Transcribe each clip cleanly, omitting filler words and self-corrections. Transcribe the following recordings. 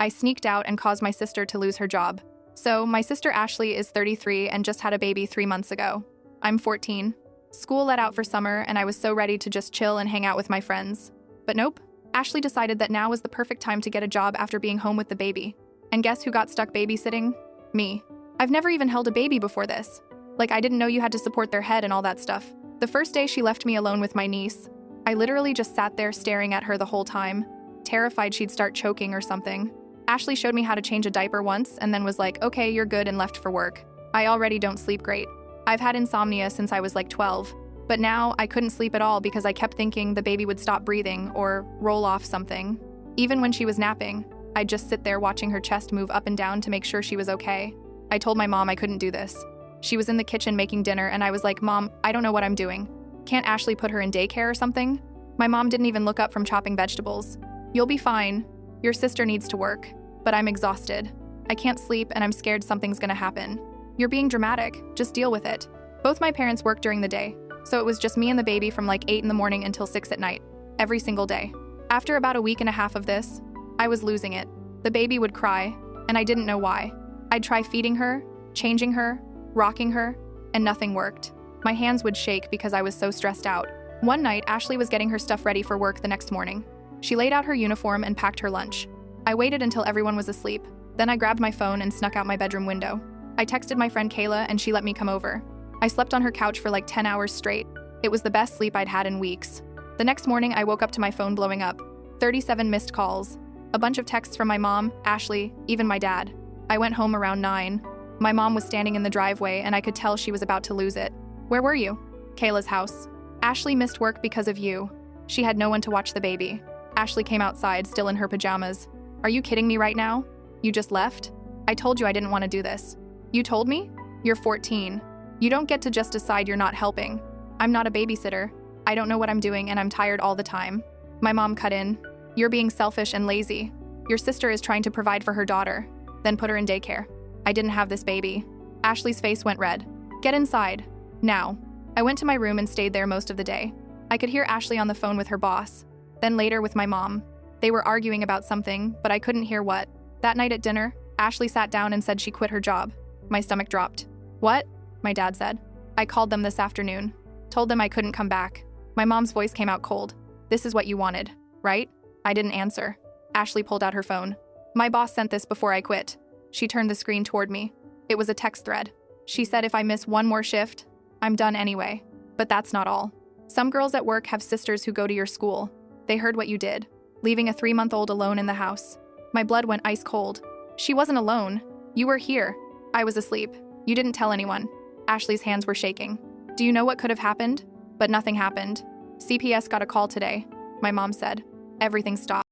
I sneaked out and caused my sister to lose her job. So, my sister Ashley is 33 and just had a baby 3 months ago. I'm 14. School let out for summer, and I was so ready to just chill and hang out with my friends. But nope. Ashley decided that now was the perfect time to get a job after being home with the baby. And guess who got stuck babysitting? Me. I've never even held a baby before this. Like, I didn't know you had to support their head and all that stuff. The first day she left me alone with my niece, I literally just sat there staring at her the whole time, terrified she'd start choking or something. Ashley showed me how to change a diaper once and then was like, okay, you're good, and left for work. I already don't sleep great. I've had insomnia since I was like 12, but now I couldn't sleep at all because I kept thinking the baby would stop breathing or roll off something. Even when she was napping, I'd just sit there watching her chest move up and down to make sure she was okay. I told my mom I couldn't do this. She was in the kitchen making dinner and I was like, Mom, I don't know what I'm doing. Can't Ashley put her in daycare or something? My mom didn't even look up from chopping vegetables. You'll be fine. Your sister needs to work. But I'm exhausted. I can't sleep and I'm scared something's gonna happen. You're being dramatic. Just deal with it. Both my parents work during the day, so it was just me and the baby from like 8 in the morning until 6 at night, every single day. After about a week and a half of this, I was losing it. The baby would cry, and I didn't know why. I'd try feeding her, changing her, rocking her, and nothing worked. My hands would shake because I was so stressed out. One night, Ashley was getting her stuff ready for work the next morning. She laid out her uniform and packed her lunch. I waited until everyone was asleep. Then I grabbed my phone and snuck out my bedroom window. I texted my friend Kayla and she let me come over. I slept on her couch for like 10 hours straight. It was the best sleep I'd had in weeks. The next morning, I woke up to my phone blowing up. 37 missed calls. A bunch of texts from my mom, Ashley, even my dad. I went home around 9. My mom was standing in the driveway and I could tell she was about to lose it. Where were you? Kayla's house. Ashley missed work because of you. She had no one to watch the baby. Ashley came outside, still in her pajamas. Are you kidding me right now? You just left? I told you I didn't want to do this. You told me? You're 14. You don't get to just decide you're not helping. I'm not a babysitter. I don't know what I'm doing and I'm tired all the time. My mom cut in. You're being selfish and lazy. Your sister is trying to provide for her daughter, then put her in daycare. I didn't have this baby. Ashley's face went red. Get inside. Now. I went to my room and stayed there most of the day. I could hear Ashley on the phone with her boss, then later with my mom. They were arguing about something, but I couldn't hear what. That night at dinner, Ashley sat down and said she quit her job. My stomach dropped. What? My dad said. I called them this afternoon. Told them I couldn't come back. My mom's voice came out cold. This is what you wanted, right? I didn't answer. Ashley pulled out her phone. My boss sent this before I quit. She turned the screen toward me. It was a text thread. She said if I miss one more shift, I'm done anyway. But that's not all. Some girls at work have sisters who go to your school. They heard what you did, leaving a 3-month-old alone in the house. My blood went ice cold. She wasn't alone. You were here. I was asleep. You didn't tell anyone. Ashley's hands were shaking. Do you know what could have happened? But nothing happened. CPS got a call today. My mom said. Everything stopped.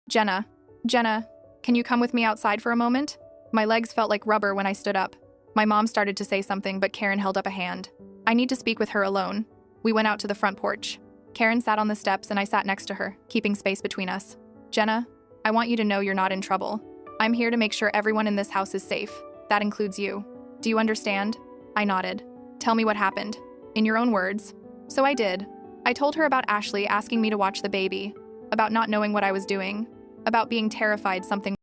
Jenna, Jenna, can you come with me outside for a moment? My legs felt like rubber when I stood up. My mom started to say something, but Karen held up a hand. I need to speak with her alone. We went out to the front porch. Karen sat on the steps and I sat next to her, keeping space between us. Jenna, I want you to know you're not in trouble. I'm here to make sure everyone in this house is safe. That includes you. Do you understand? I nodded. Tell me what happened. In your own words. So I did. I told her about Ashley asking me to watch the baby, about not knowing what I was doing, about being terrified something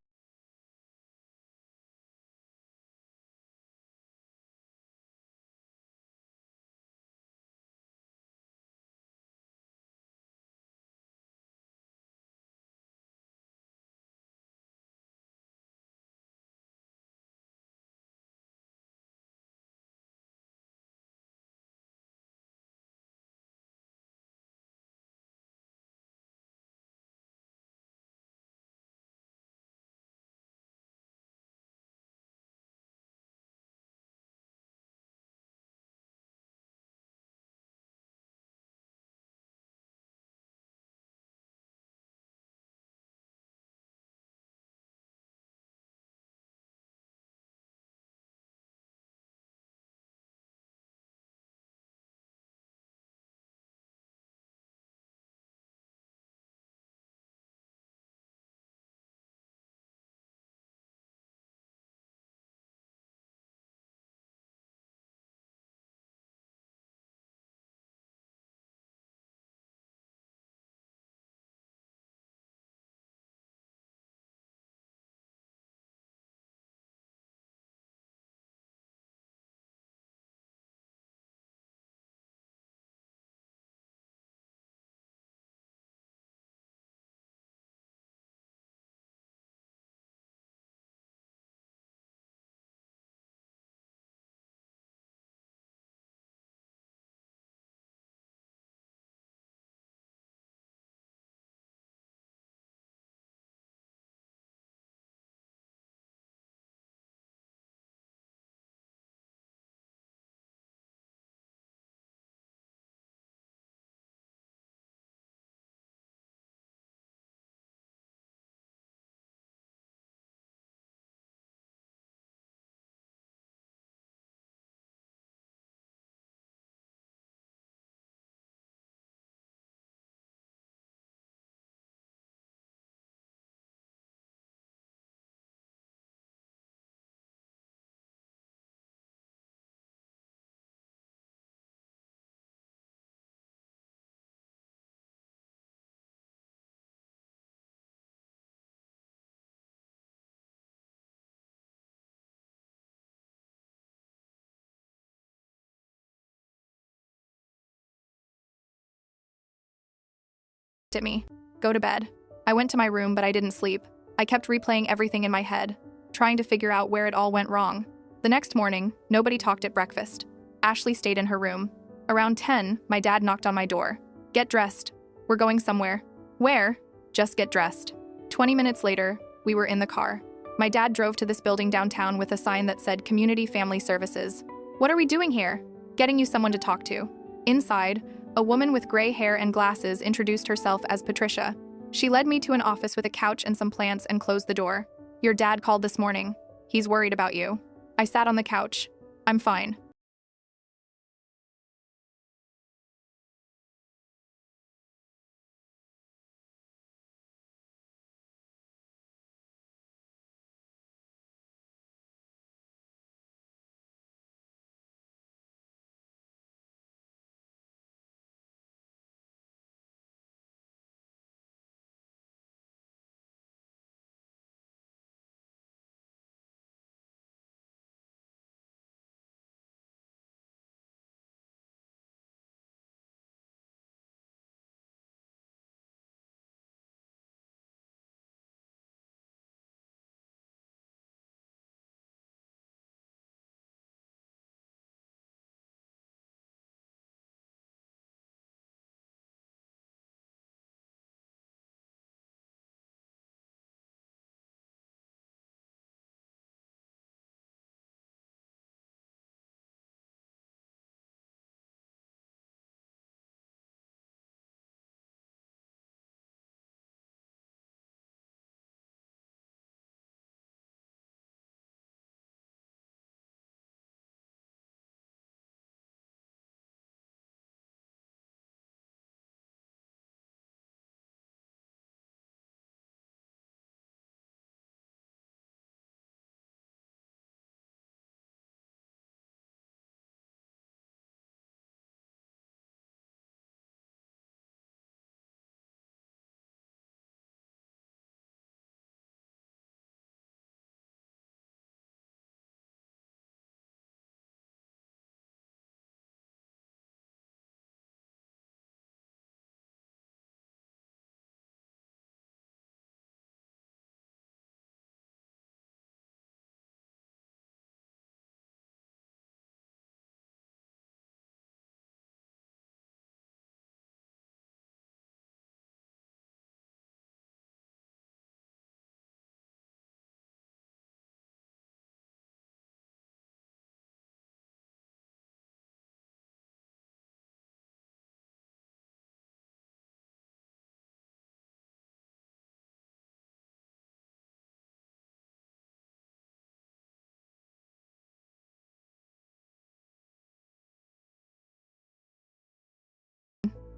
at me. Go to bed. I went to my room, but I didn't sleep. I kept replaying everything in my head, trying to figure out where it all went wrong. The next morning, nobody talked at breakfast. Ashley stayed in her room. Around 10, my dad knocked on my door. Get dressed. We're going somewhere. Where? Just get dressed. 20 minutes later, we were in the car. My dad drove to this building downtown with a sign that said Community Family Services. What are we doing here? Getting you someone to talk to. Inside, a woman with gray hair and glasses introduced herself as Patricia. She led me to an office with a couch and some plants and closed the door. Your dad called this morning. He's worried about you. I sat on the couch. I'm fine.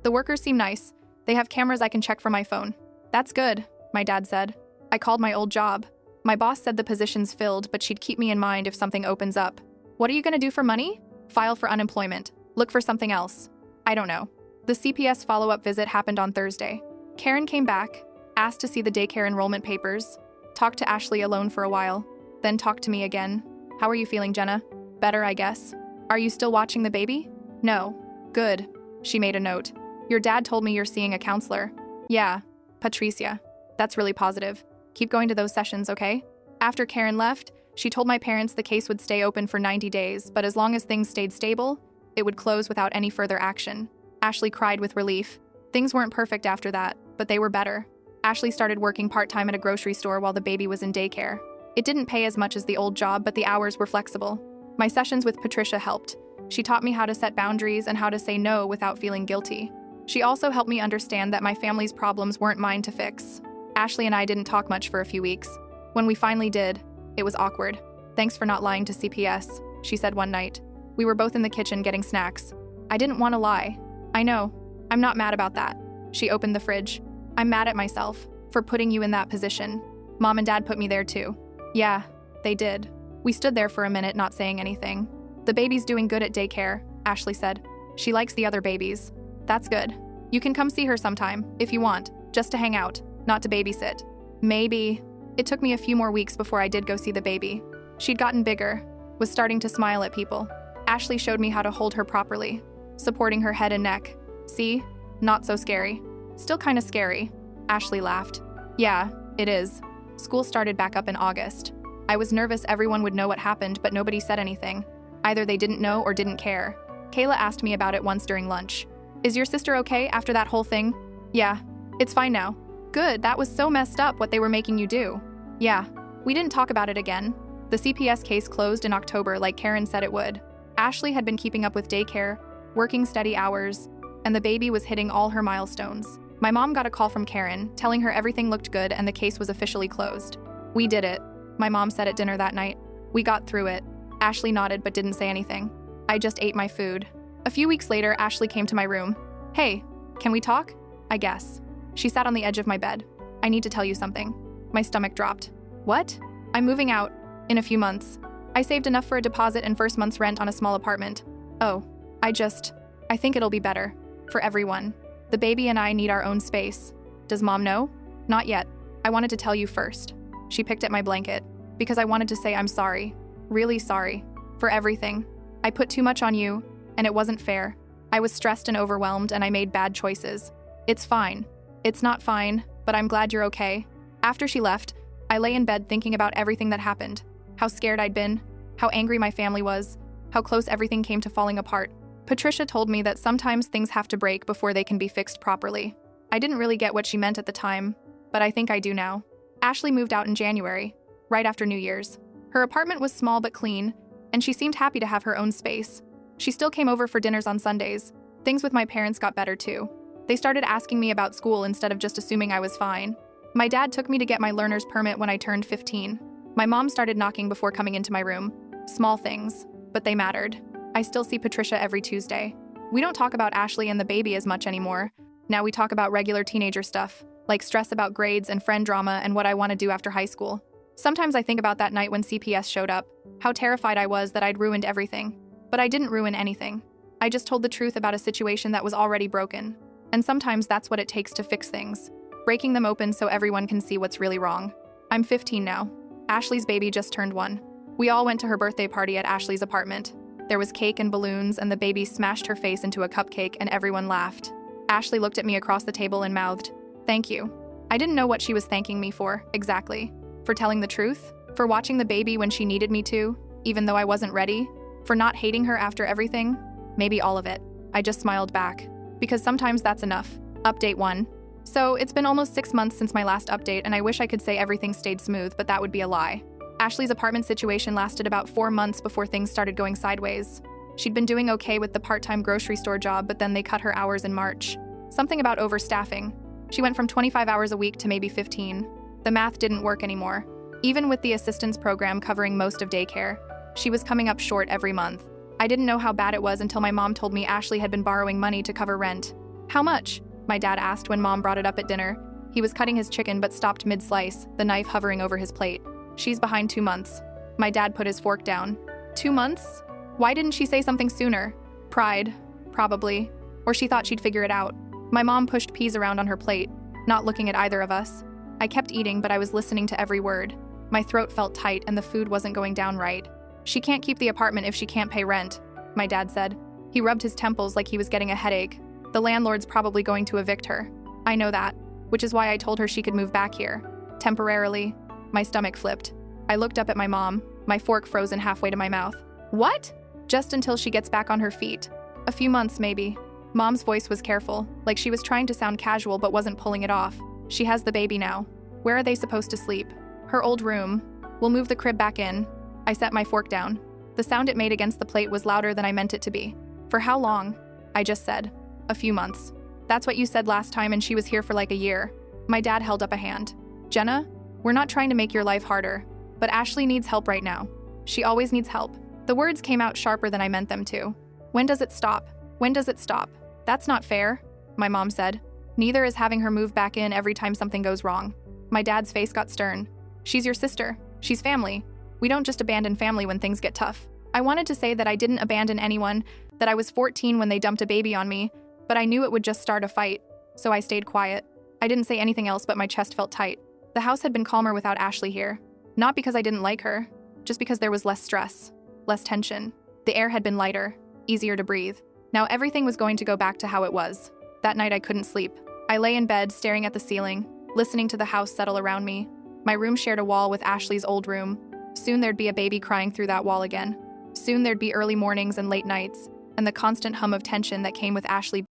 The workers seem nice. They have cameras I can check from my phone. That's good, my dad said. I called my old job. My boss said the position's filled, but she'd keep me in mind if something opens up. What are you gonna do for money? File for unemployment. Look for something else. I don't know. The CPS follow-up visit happened on Thursday. Karen came back, asked to see the daycare enrollment papers, talked to Ashley alone for a while, then talked to me again. How are you feeling, Jenna? Better, I guess. Are you still watching the baby? No. Good. She made a note. Your dad told me you're seeing a counselor. Yeah, Patricia. That's really positive. Keep going to those sessions, okay? After Karen left, she told my parents the case would stay open for 90 days, but as long as things stayed stable, it would close without any further action. Ashley cried with relief. Things weren't perfect after that, but they were better. Ashley started working part-time at a grocery store while the baby was in daycare. It didn't pay as much as the old job, but the hours were flexible. My sessions with Patricia helped. She taught me how to set boundaries and how to say no without feeling guilty. She also helped me understand that my family's problems weren't mine to fix. Ashley and I didn't talk much for a few weeks. When we finally did, it was awkward. Thanks for not lying to CPS, she said one night. We were both in the kitchen getting snacks. I didn't want to lie. I know. I'm not mad about that. She opened the fridge. I'm mad at myself for putting you in that position. Mom and Dad put me there too. Yeah, they did. We stood there for a minute not saying anything. The baby's doing good at daycare, Ashley said. She likes the other babies. That's good. You can come see her sometime, if you want, just to hang out, not to babysit. Maybe. It took me a few more weeks before I did go see the baby. She'd gotten bigger, was starting to smile at people. Ashley showed me how to hold her properly, supporting her head and neck. See? Not so scary. Still kind of scary. Ashley laughed. Yeah, it is. School started back up in August. I was nervous everyone would know what happened, but nobody said anything. Either they didn't know or didn't care. Kayla asked me about it once during lunch. Is your sister okay after that whole thing? Yeah, it's fine now. Good, that was so messed up what they were making you do. Yeah, we didn't talk about it again. The CPS case closed in October like Karen said it would. Ashley had been keeping up with daycare, working steady hours, and the baby was hitting all her milestones. My mom got a call from Karen, telling her everything looked good and the case was officially closed. We did it, my mom said at dinner that night. We got through it. Ashley nodded but didn't say anything. I just ate my food. A few weeks later, Ashley came to my room. Hey, can we talk? I guess. She sat on the edge of my bed. I need to tell you something. My stomach dropped. What? I'm moving out. In a few months. I saved enough for a deposit and first month's rent on a small apartment. Oh, I think it'll be better. For everyone. The baby and I need our own space. Does Mom know? Not yet. I wanted to tell you first. She picked at my blanket. Because I wanted to say I'm sorry. Really sorry. For everything. I put too much on you, and it wasn't fair. I was stressed and overwhelmed, and I made bad choices. It's fine. It's not fine, but I'm glad you're okay. After she left, I lay in bed thinking about everything that happened. How scared I'd been. How angry my family was. How close everything came to falling apart. Patricia told me that sometimes things have to break before they can be fixed properly. I didn't really get what she meant at the time, but I think I do now. Ashley moved out in January, right after New Year's. Her apartment was small but clean, and she seemed happy to have her own space. She still came over for dinners on Sundays. Things with my parents got better too. They started asking me about school instead of just assuming I was fine. My dad took me to get my learner's permit when I turned 15. My mom started knocking before coming into my room. Small things, but they mattered. I still see Patricia every Tuesday. We don't talk about Ashley and the baby as much anymore. Now we talk about regular teenager stuff, like stress about grades and friend drama and what I want to do after high school. Sometimes I think about that night when CPS showed up, how terrified I was that I'd ruined everything. But I didn't ruin anything. I just told the truth about a situation that was already broken. And sometimes that's what it takes to fix things. Breaking them open so everyone can see what's really wrong. I'm 15 now. Ashley's baby just turned 1. We all went to her birthday party at Ashley's apartment. There was cake and balloons, and the baby smashed her face into a cupcake and everyone laughed. Ashley looked at me across the table and mouthed, "Thank you." I didn't know what she was thanking me for, exactly. For telling the truth? For watching the baby when she needed me to, even though I wasn't ready? For not hating her after everything? Maybe all of it. I just smiled back. Because sometimes that's enough. Update 1. So, it's been almost 6 months since my last update, and I wish I could say everything stayed smooth, but that would be a lie. Ashley's apartment situation lasted about 4 months before things started going sideways. She'd been doing okay with the part-time grocery store job, but then they cut her hours in March. Something about overstaffing. She went from 25 hours a week to maybe 15. The math didn't work anymore. Even with the assistance program covering most of daycare, she was coming up short every month. I didn't know how bad it was until my mom told me Ashley had been borrowing money to cover rent. How much? My dad asked when Mom brought it up at dinner. He was cutting his chicken but stopped mid-slice, the knife hovering over his plate. She's behind 2 months. My dad put his fork down. 2 months? Why didn't she say something sooner? Pride, probably. Or she thought she'd figure it out. My mom pushed peas around on her plate, not looking at either of us. I kept eating, but I was listening to every word. My throat felt tight and the food wasn't going down right. She can't keep the apartment if she can't pay rent, my dad said. He rubbed his temples like he was getting a headache. The landlord's probably going to evict her. I know that, which is why I told her she could move back here. Temporarily. My stomach flipped. I looked up at my mom, my fork frozen halfway to my mouth. What? Just until she gets back on her feet. A few months, maybe. Mom's voice was careful, like she was trying to sound casual but wasn't pulling it off. She has the baby now. Where are they supposed to sleep? Her old room. We'll move the crib back in. I set my fork down. The sound it made against the plate was louder than I meant it to be. For how long? I just said. A few months. That's what you said last time, and she was here for like a year. My dad held up a hand. Jenna, we're not trying to make your life harder, but Ashley needs help right now. She always needs help. The words came out sharper than I meant them to. When does it stop? When does it stop? That's not fair, my mom said. Neither is having her move back in every time something goes wrong. My dad's face got stern. She's your sister. She's family. We don't just abandon family when things get tough. I wanted to say that I didn't abandon anyone, that I was 14 when they dumped a baby on me, but I knew it would just start a fight, so I stayed quiet. I didn't say anything else, but my chest felt tight. The house had been calmer without Ashley here. Not because I didn't like her, just because there was less stress, less tension. The air had been lighter, easier to breathe. Now everything was going to go back to how it was. That night I couldn't sleep. I lay in bed, staring at the ceiling, listening to the house settle around me. My room shared a wall with Ashley's old room. Soon there'd be a baby crying through that wall again. Soon there'd be early mornings and late nights, and the constant hum of tension that came with Ashley.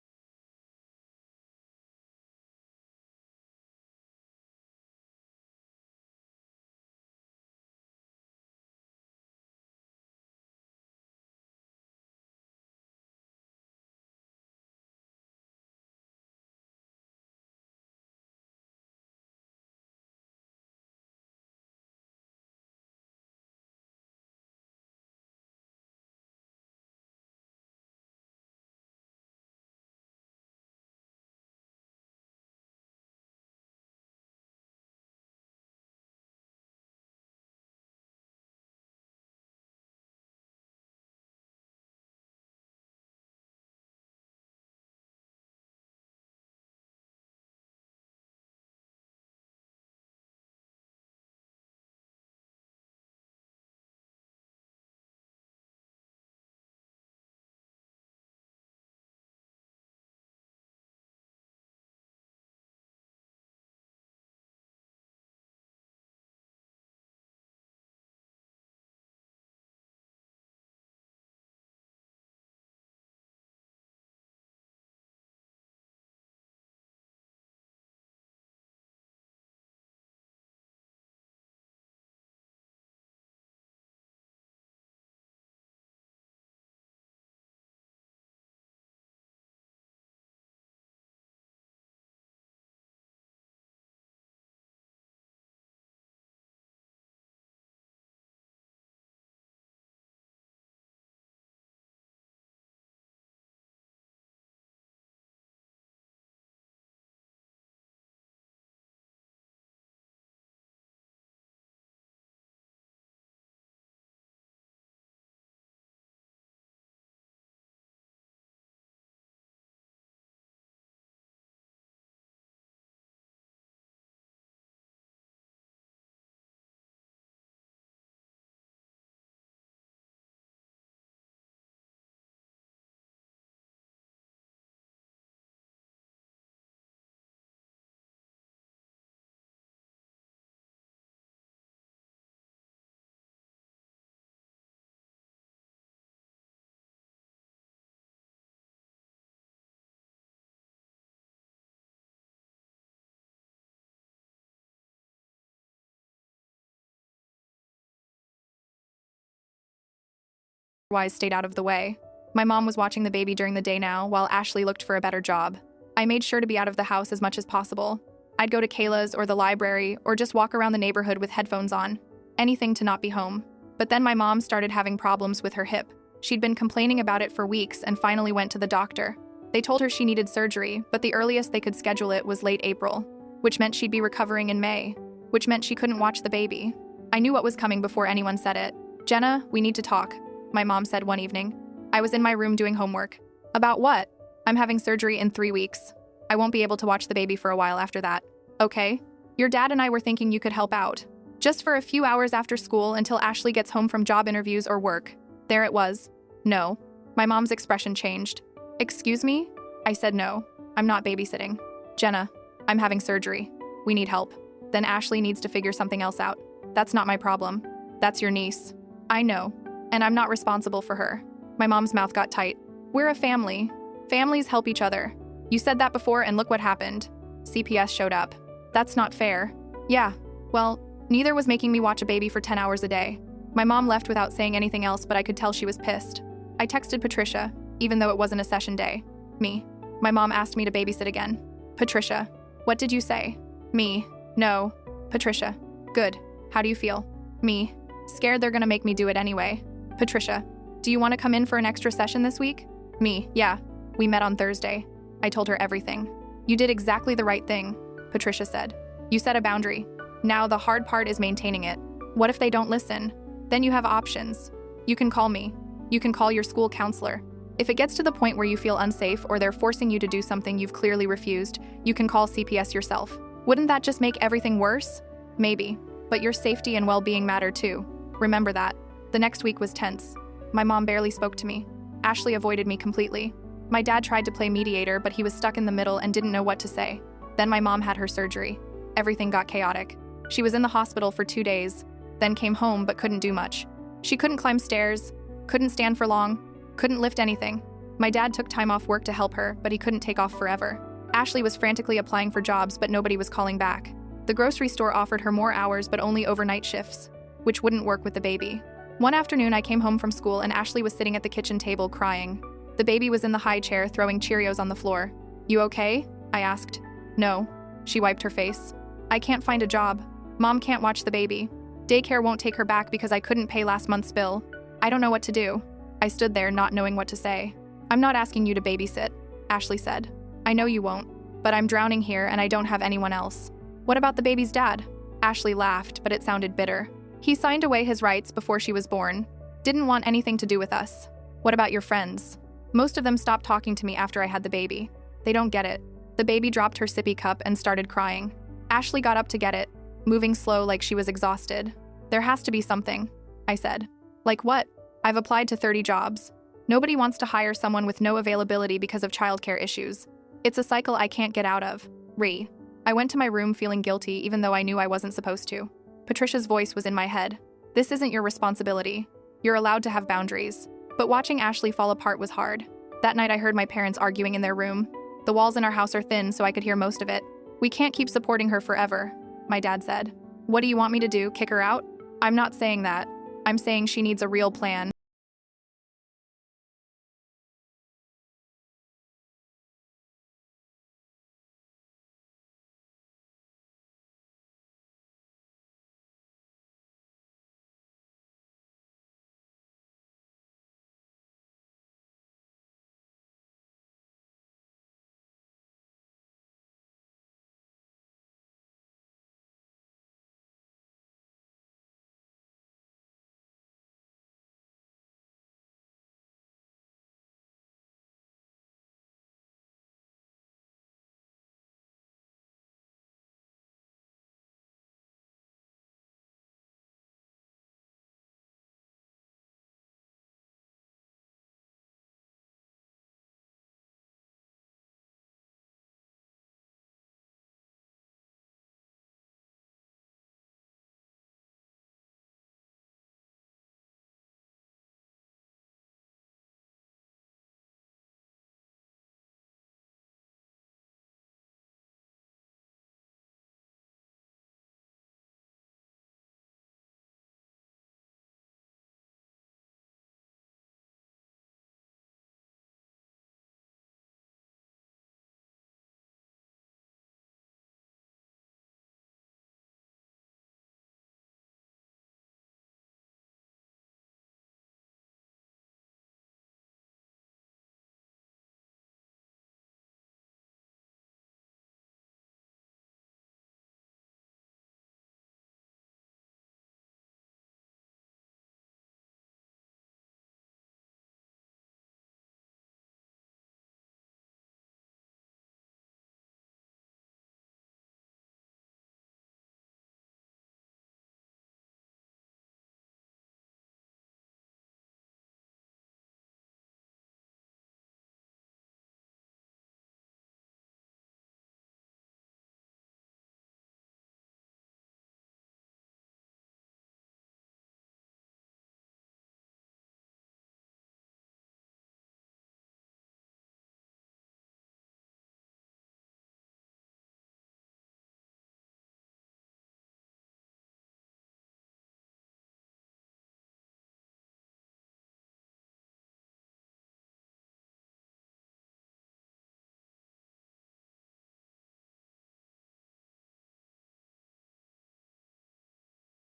Otherwise stayed out of the way. My mom was watching the baby during the day now, while Ashley looked for a better job. I made sure to be out of the house as much as possible. I'd go to Kayla's or the library, or just walk around the neighborhood with headphones on. Anything to not be home. But then my mom started having problems with her hip. She'd been complaining about it for weeks and finally went to the doctor. They told her she needed surgery, but the earliest they could schedule it was late April, which meant she'd be recovering in May, which meant she couldn't watch the baby. I knew what was coming before anyone said it. "Jenna, we need to talk," my mom said one evening. I was in my room doing homework. "About what?" "I'm having surgery in 3 weeks. I won't be able to watch the baby for a while after that." "Okay. Your dad and I were thinking you could help out. Just for a few hours after school until Ashley gets home from job interviews or work." There it was. No. My mom's expression changed. "Excuse me?" I said no. I'm not babysitting. "Jenna, I'm having surgery. We need help." "Then Ashley needs to figure something else out. That's not my problem. That's your niece." "I know. And I'm not responsible for her." My mom's mouth got tight. "We're a family. Families help each other. You said that before and look what happened." CPS showed up. "That's not fair." "Yeah. Well, neither was making me watch a baby for 10 hours a day." My mom left without saying anything else, but I could tell she was pissed. I texted Patricia, even though it wasn't a session day. "Me. My mom asked me to babysit again." "Patricia. What did you say?" "Me. No." "Patricia. Good. How do you feel?" "Me. Scared they're gonna make me do it anyway." "Patricia. Do you want to come in for an extra session this week?" "Me. Yeah. We met on Thursday." I told her everything. "You did exactly the right thing," Patricia said. "You set a boundary. Now the hard part is maintaining it. What if they don't listen? Then you have options. You can call me. You can call your school counselor. If it gets to the point where you feel unsafe or they're forcing you to do something you've clearly refused, you can call CPS yourself. Wouldn't that just make everything worse? Maybe. But your safety and well-being matter too. Remember that." The next week was tense. My mom barely spoke to me. Ashley avoided me completely. My dad tried to play mediator, but he was stuck in the middle and didn't know what to say. Then my mom had her surgery. Everything got chaotic. She was in the hospital for 2 days, then came home but couldn't do much. She couldn't climb stairs, couldn't stand for long, couldn't lift anything. My dad took time off work to help her, but he couldn't take off forever. Ashley was frantically applying for jobs, but nobody was calling back. The grocery store offered her more hours, but only overnight shifts, which wouldn't work with the baby. One afternoon, I came home from school and Ashley was sitting at the kitchen table crying. The baby was in the high chair throwing Cheerios on the floor. "You okay?" I asked. "No." She wiped her face. "I can't find a job. Mom can't watch the baby. Daycare won't take her back because I couldn't pay last month's bill. I don't know what to do." I stood there not knowing what to say. "I'm not asking you to babysit," Ashley said. "I know you won't, but I'm drowning here and I don't have anyone else." "What about the baby's dad?" Ashley laughed, but it sounded bitter. "He signed away his rights before she was born. Didn't want anything to do with us." "What about your friends?" "Most of them stopped talking to me after I had the baby. They don't get it." The baby dropped her sippy cup and started crying. Ashley got up to get it, moving slow like she was exhausted. "There has to be something," I said. "Like what?" "I've applied to 30 jobs. Nobody wants to hire someone with no availability because of childcare issues. It's a cycle I can't get out of." I went to my room feeling guilty even though I knew I wasn't supposed to. Patricia's voice was in my head. "This isn't your responsibility. You're allowed to have boundaries." But watching Ashley fall apart was hard. That night I heard my parents arguing in their room. The walls in our house are thin, so I could hear most of it. "We can't keep supporting her forever," my dad said. "What do you want me to do, kick her out?" "I'm not saying that. I'm saying she needs a real plan."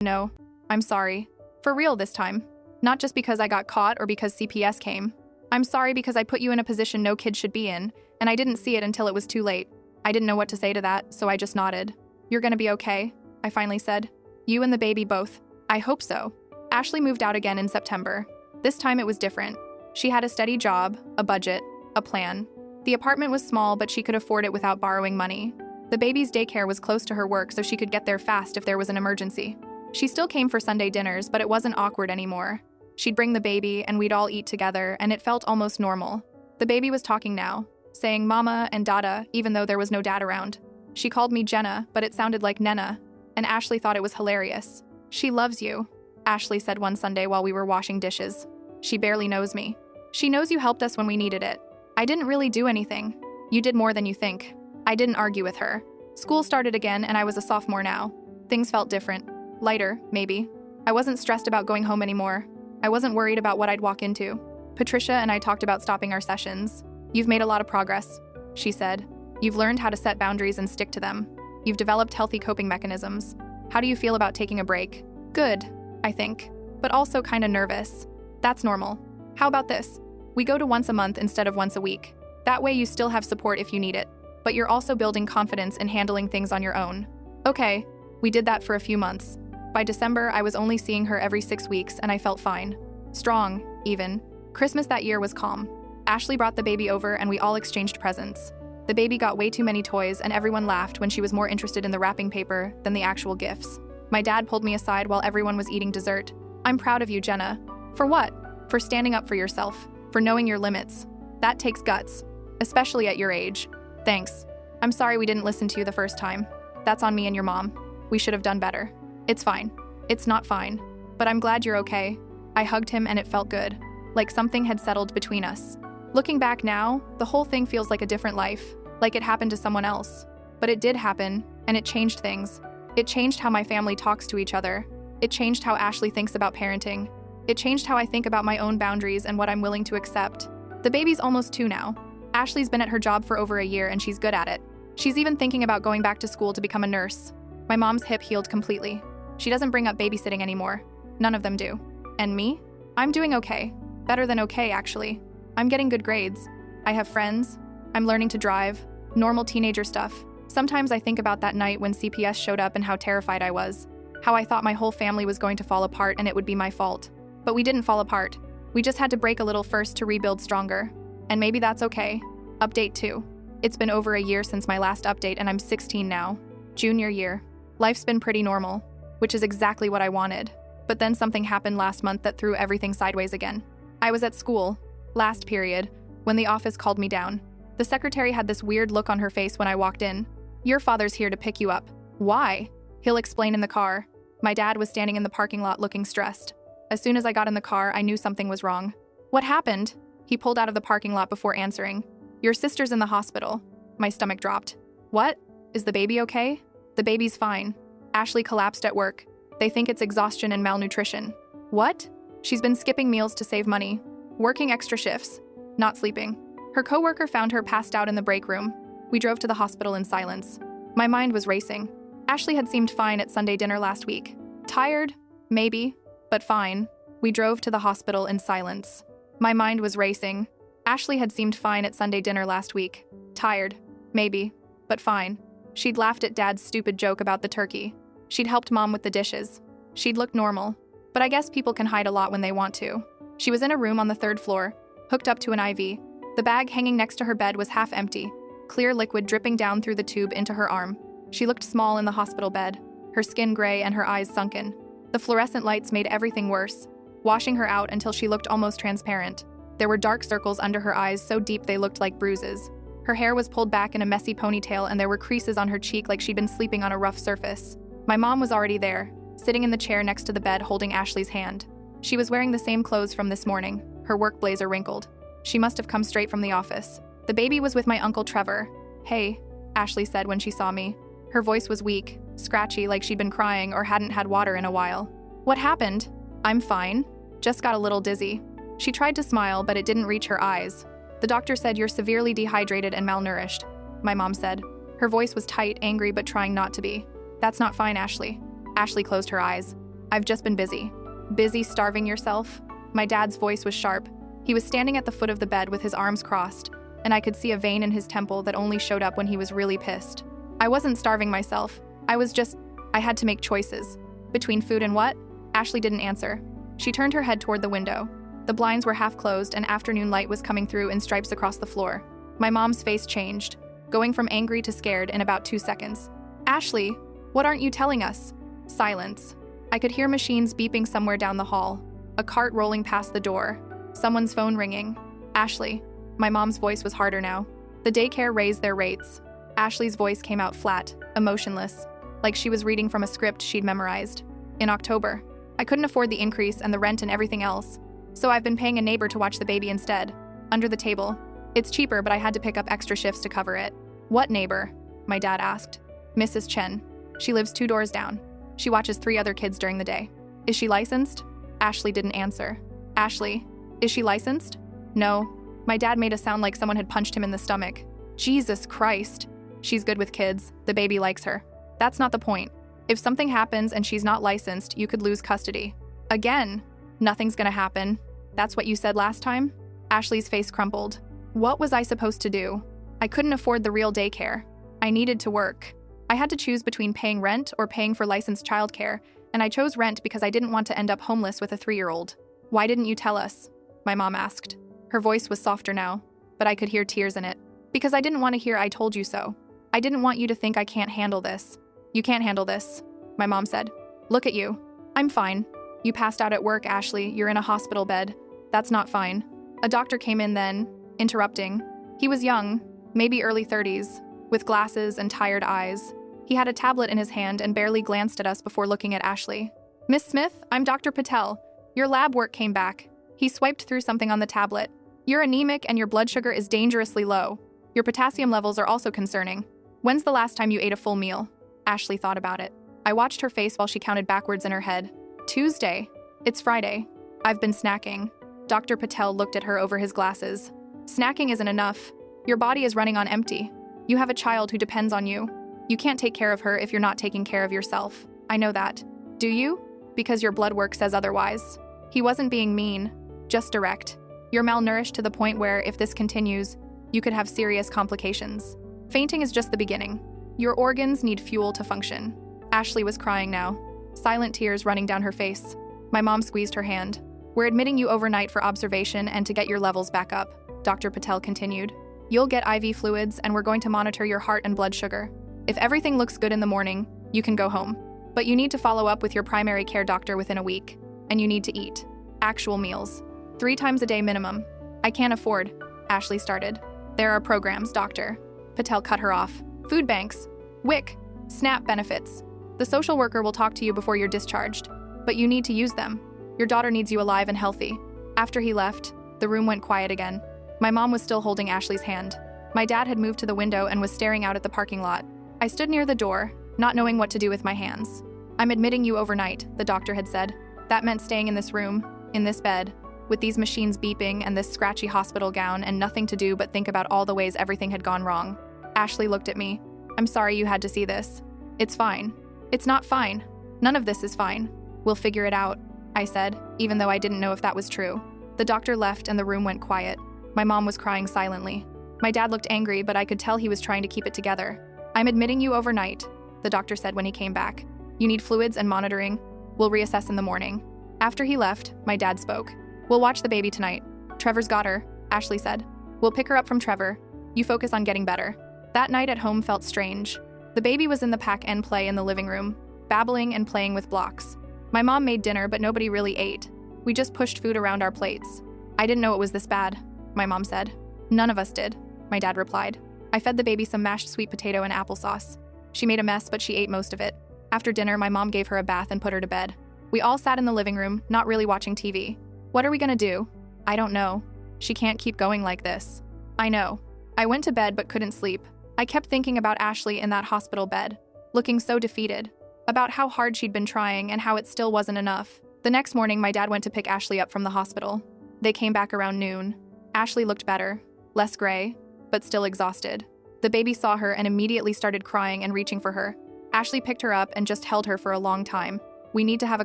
No, I'm sorry. For real this time. Not just because I got caught or because CPS came. I'm sorry because I put you in a position no kid should be in, and I didn't see it until it was too late. I didn't know what to say to that, so I just nodded. You're gonna be okay, I finally said. You and the baby both. I hope so. Ashley moved out again in September. This time it was different. She had a steady job, a budget, a plan. The apartment was small, but she could afford it without borrowing money. The baby's daycare was close to her work, so she could get there fast if there was an emergency. She still came for Sunday dinners, but it wasn't awkward anymore. She'd bring the baby, and we'd all eat together, and it felt almost normal. The baby was talking now, saying mama and dada, even though there was no dad around. She called me Jenna, but it sounded like Nena, and Ashley thought it was hilarious. She loves you, Ashley said one Sunday while we were washing dishes. She barely knows me. She knows you helped us when we needed it. I didn't really do anything. You did more than you think. I didn't argue with her. School started again, and I was a sophomore now. Things felt different. Lighter, maybe. I wasn't stressed about going home anymore. I wasn't worried about what I'd walk into. Patricia and I talked about stopping our sessions. You've made a lot of progress, she said. You've learned how to set boundaries and stick to them. You've developed healthy coping mechanisms. How do you feel about taking a break? Good, I think, but also kinda nervous. That's normal. How about this? We go to once a month instead of once a week. That way you still have support if you need it, but you're also building confidence in handling things on your own. Okay, we did that for a few months. By December, I was only seeing her every 6 weeks, and I felt fine. Strong, even. Christmas that year was calm. Ashley brought the baby over, and we all exchanged presents. The baby got way too many toys, and everyone laughed when she was more interested in the wrapping paper than the actual gifts. My dad pulled me aside while everyone was eating dessert. I'm proud of you, Jenna. For what? For standing up for yourself. For knowing your limits. That takes guts. Especially at your age. Thanks. I'm sorry we didn't listen to you the first time. That's on me and your mom. We should have done better. It's fine. It's not fine. But I'm glad you're okay. I hugged him and it felt good. Like something had settled between us. Looking back now, the whole thing feels like a different life. Like it happened to someone else. But it did happen, and it changed things. It changed how my family talks to each other. It changed how Ashley thinks about parenting. It changed how I think about my own boundaries and what I'm willing to accept. The baby's almost 2 now. Ashley's been at her job for over a year and she's good at it. She's even thinking about going back to school to become a nurse. My mom's hip healed completely. She doesn't bring up babysitting anymore. None of them do. And me? I'm doing okay. Better than okay, actually. I'm getting good grades. I have friends. I'm learning to drive. Normal teenager stuff. Sometimes I think about that night when CPS showed up and how terrified I was. How I thought my whole family was going to fall apart and it would be my fault. But we didn't fall apart. We just had to break a little first to rebuild stronger. And maybe that's okay. Update 2. It's been over a year since my last update and I'm 16 now. Junior year. Life's been pretty normal, which is exactly what I wanted. But then something happened last month that threw everything sideways again. I was at school, last period, when the office called me down. The secretary had this weird look on her face when I walked in. Your father's here to pick you up. Why? He'll explain in the car. My dad was standing in the parking lot looking stressed. As soon as I got in the car, I knew something was wrong. What happened? He pulled out of the parking lot before answering. Your sister's in the hospital. My stomach dropped. What? Is the baby okay? The baby's fine. Ashley collapsed at work. They think it's exhaustion and malnutrition. What? She's been skipping meals to save money, working extra shifts, not sleeping. Her coworker found her passed out in the break room. We drove to the hospital in silence. My mind was racing. Ashley had seemed fine at Sunday dinner last week. Tired? Maybe, but fine. We drove to the hospital in silence. My mind was racing. Ashley had seemed fine at Sunday dinner last week. Tired? Maybe, but fine. She'd laughed at Dad's stupid joke about the turkey. She'd helped Mom with the dishes. She'd looked normal. But I guess people can hide a lot when they want to. She was in a room on the 3rd floor, hooked up to an IV. The bag hanging next to her bed was half empty, clear liquid dripping down through the tube into her arm. She looked small in the hospital bed, her skin gray and her eyes sunken. The fluorescent lights made everything worse, washing her out until she looked almost transparent. There were dark circles under her eyes so deep they looked like bruises. Her hair was pulled back in a messy ponytail and there were creases on her cheek like she'd been sleeping on a rough surface. My mom was already there, sitting in the chair next to the bed holding Ashley's hand. She was wearing the same clothes from this morning, her work blazer wrinkled. She must have come straight from the office. The baby was with my Uncle Trevor. Hey, Ashley said when she saw me. Her voice was weak, scratchy like she'd been crying or hadn't had water in a while. What happened? I'm fine. Just got a little dizzy. She tried to smile, but it didn't reach her eyes. The doctor said you're severely dehydrated and malnourished, my mom said. Her voice was tight, angry, but trying not to be. That's not fine, Ashley. Ashley closed her eyes. I've just been busy. Busy starving yourself? My dad's voice was sharp. He was standing at the foot of the bed with his arms crossed, and I could see a vein in his temple that only showed up when he was really pissed. I wasn't starving myself. I had to make choices. Between food and what? Ashley didn't answer. She turned her head toward the window. The blinds were half closed and afternoon light was coming through in stripes across the floor. My mom's face changed, going from angry to scared in about 2 seconds. Ashley, what aren't you telling us? Silence. I could hear machines beeping somewhere down the hall, a cart rolling past the door, someone's phone ringing. Ashley. My mom's voice was harder now. The daycare raised their rates. Ashley's voice came out flat, emotionless, like she was reading from a script she'd memorized. In October. I couldn't afford the increase and the rent and everything else, so I've been paying a neighbor to watch the baby instead, under the table. It's cheaper, but I had to pick up extra shifts to cover it. What neighbor? My dad asked. Mrs. Chen. She lives 2 doors down. She watches 3 other kids during the day. Is she licensed? Ashley didn't answer. Ashley, is she licensed? No. My dad made a sound like someone had punched him in the stomach. Jesus Christ. She's good with kids. The baby likes her. That's not the point. If something happens and she's not licensed, you could lose custody. Again. Nothing's gonna happen. That's what you said last time? Ashley's face crumpled. What was I supposed to do? I couldn't afford the real daycare. I needed to work. I had to choose between paying rent or paying for licensed childcare, and I chose rent because I didn't want to end up homeless with a 3-year-old. Why didn't you tell us? My mom asked. Her voice was softer now, but I could hear tears in it. Because I didn't want to hear I told you so. I didn't want you to think I can't handle this. You can't handle this, my mom said. Look at you. I'm fine. You passed out at work, Ashley. You're in a hospital bed. That's not fine. A doctor came in then, interrupting. He was young, maybe early 30s, with glasses and tired eyes. He had a tablet in his hand and barely glanced at us before looking at Ashley. Miss Smith, I'm Dr. Patel. Your lab work came back. He swiped through something on the tablet. You're anemic and your blood sugar is dangerously low. Your potassium levels are also concerning. When's the last time you ate a full meal? Ashley thought about it. I watched her face while she counted backwards in her head. Tuesday. It's Friday. I've been snacking. Dr. Patel looked at her over his glasses. Snacking isn't enough. Your body is running on empty. You have a child who depends on you. You can't take care of her if you're not taking care of yourself. I know that. Do you? Because your blood work says otherwise. He wasn't being mean, just direct. You're malnourished to the point where, if this continues, you could have serious complications. Fainting is just the beginning. Your organs need fuel to function. Ashley was crying now, silent tears running down her face. My mom squeezed her hand. We're admitting you overnight for observation and to get your levels back up, Dr. Patel continued. You'll get IV fluids and we're going to monitor your heart and blood sugar. If everything looks good in the morning, you can go home. But you need to follow up with your primary care doctor within a week. And you need to eat. Actual meals. 3 times a day minimum. I can't afford, Ashley started. There are programs, doctor. Patel cut her off. Food banks. WIC. SNAP benefits. The social worker will talk to you before you're discharged. But you need to use them. Your daughter needs you alive and healthy. After he left, the room went quiet again. My mom was still holding Ashley's hand. My dad had moved to the window and was staring out at the parking lot. I stood near the door, not knowing what to do with my hands. I'm admitting you overnight, the doctor had said. That meant staying in this room, in this bed, with these machines beeping and this scratchy hospital gown and nothing to do but think about all the ways everything had gone wrong. Ashley looked at me. I'm sorry you had to see this. It's fine. It's not fine. None of this is fine. We'll figure it out, I said, even though I didn't know if that was true. The doctor left and the room went quiet. My mom was crying silently. My dad looked angry, but I could tell he was trying to keep it together. I'm admitting you overnight, the doctor said when he came back. You need fluids and monitoring. We'll reassess in the morning. After he left, my dad spoke. We'll watch the baby tonight. Trevor's got her, Ashley said. We'll pick her up from Trevor. You focus on getting better. That night at home felt strange. The baby was in the pack and play in the living room, babbling and playing with blocks. My mom made dinner, but nobody really ate. We just pushed food around our plates. I didn't know it was this bad, my mom said. None of us did, my dad replied. I fed the baby some mashed sweet potato and applesauce. She made a mess, but she ate most of it. After dinner, my mom gave her a bath and put her to bed. We all sat in the living room, not really watching TV. What are we gonna do? I don't know. She can't keep going like this. I know. I went to bed but couldn't sleep. I kept thinking about Ashley in that hospital bed, looking so defeated, about how hard she'd been trying and how it still wasn't enough. The next morning, my dad went to pick Ashley up from the hospital. They came back around noon. Ashley looked better, less gray, but still exhausted. The baby saw her and immediately started crying and reaching for her. Ashley picked her up and just held her for a long time. We need to have a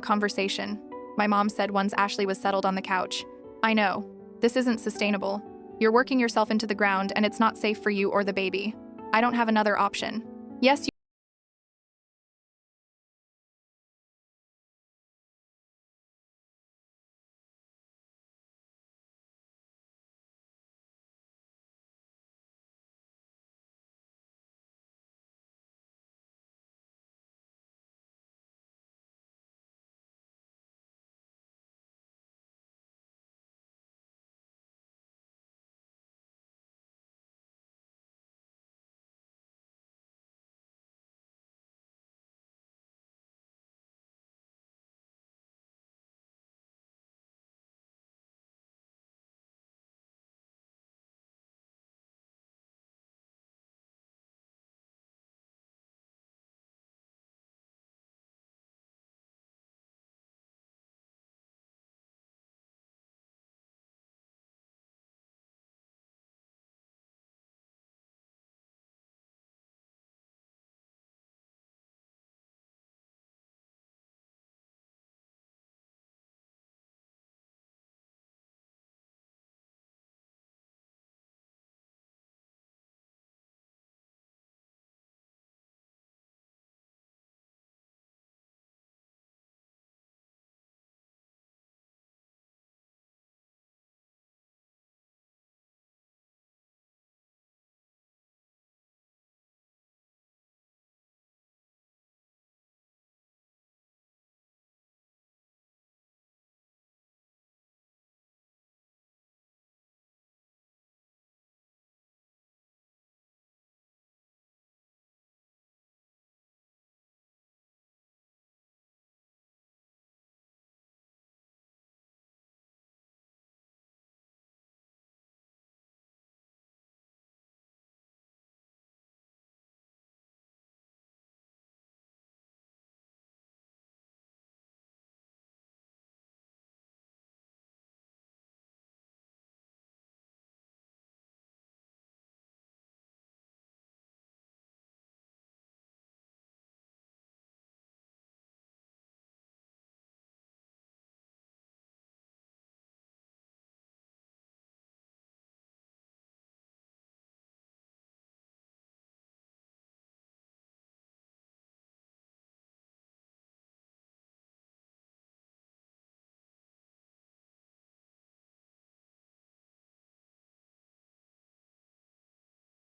conversation, my mom said once Ashley was settled on the couch. I know. This isn't sustainable. You're working yourself into the ground and it's not safe for you or the baby. I don't have another option. Yes, you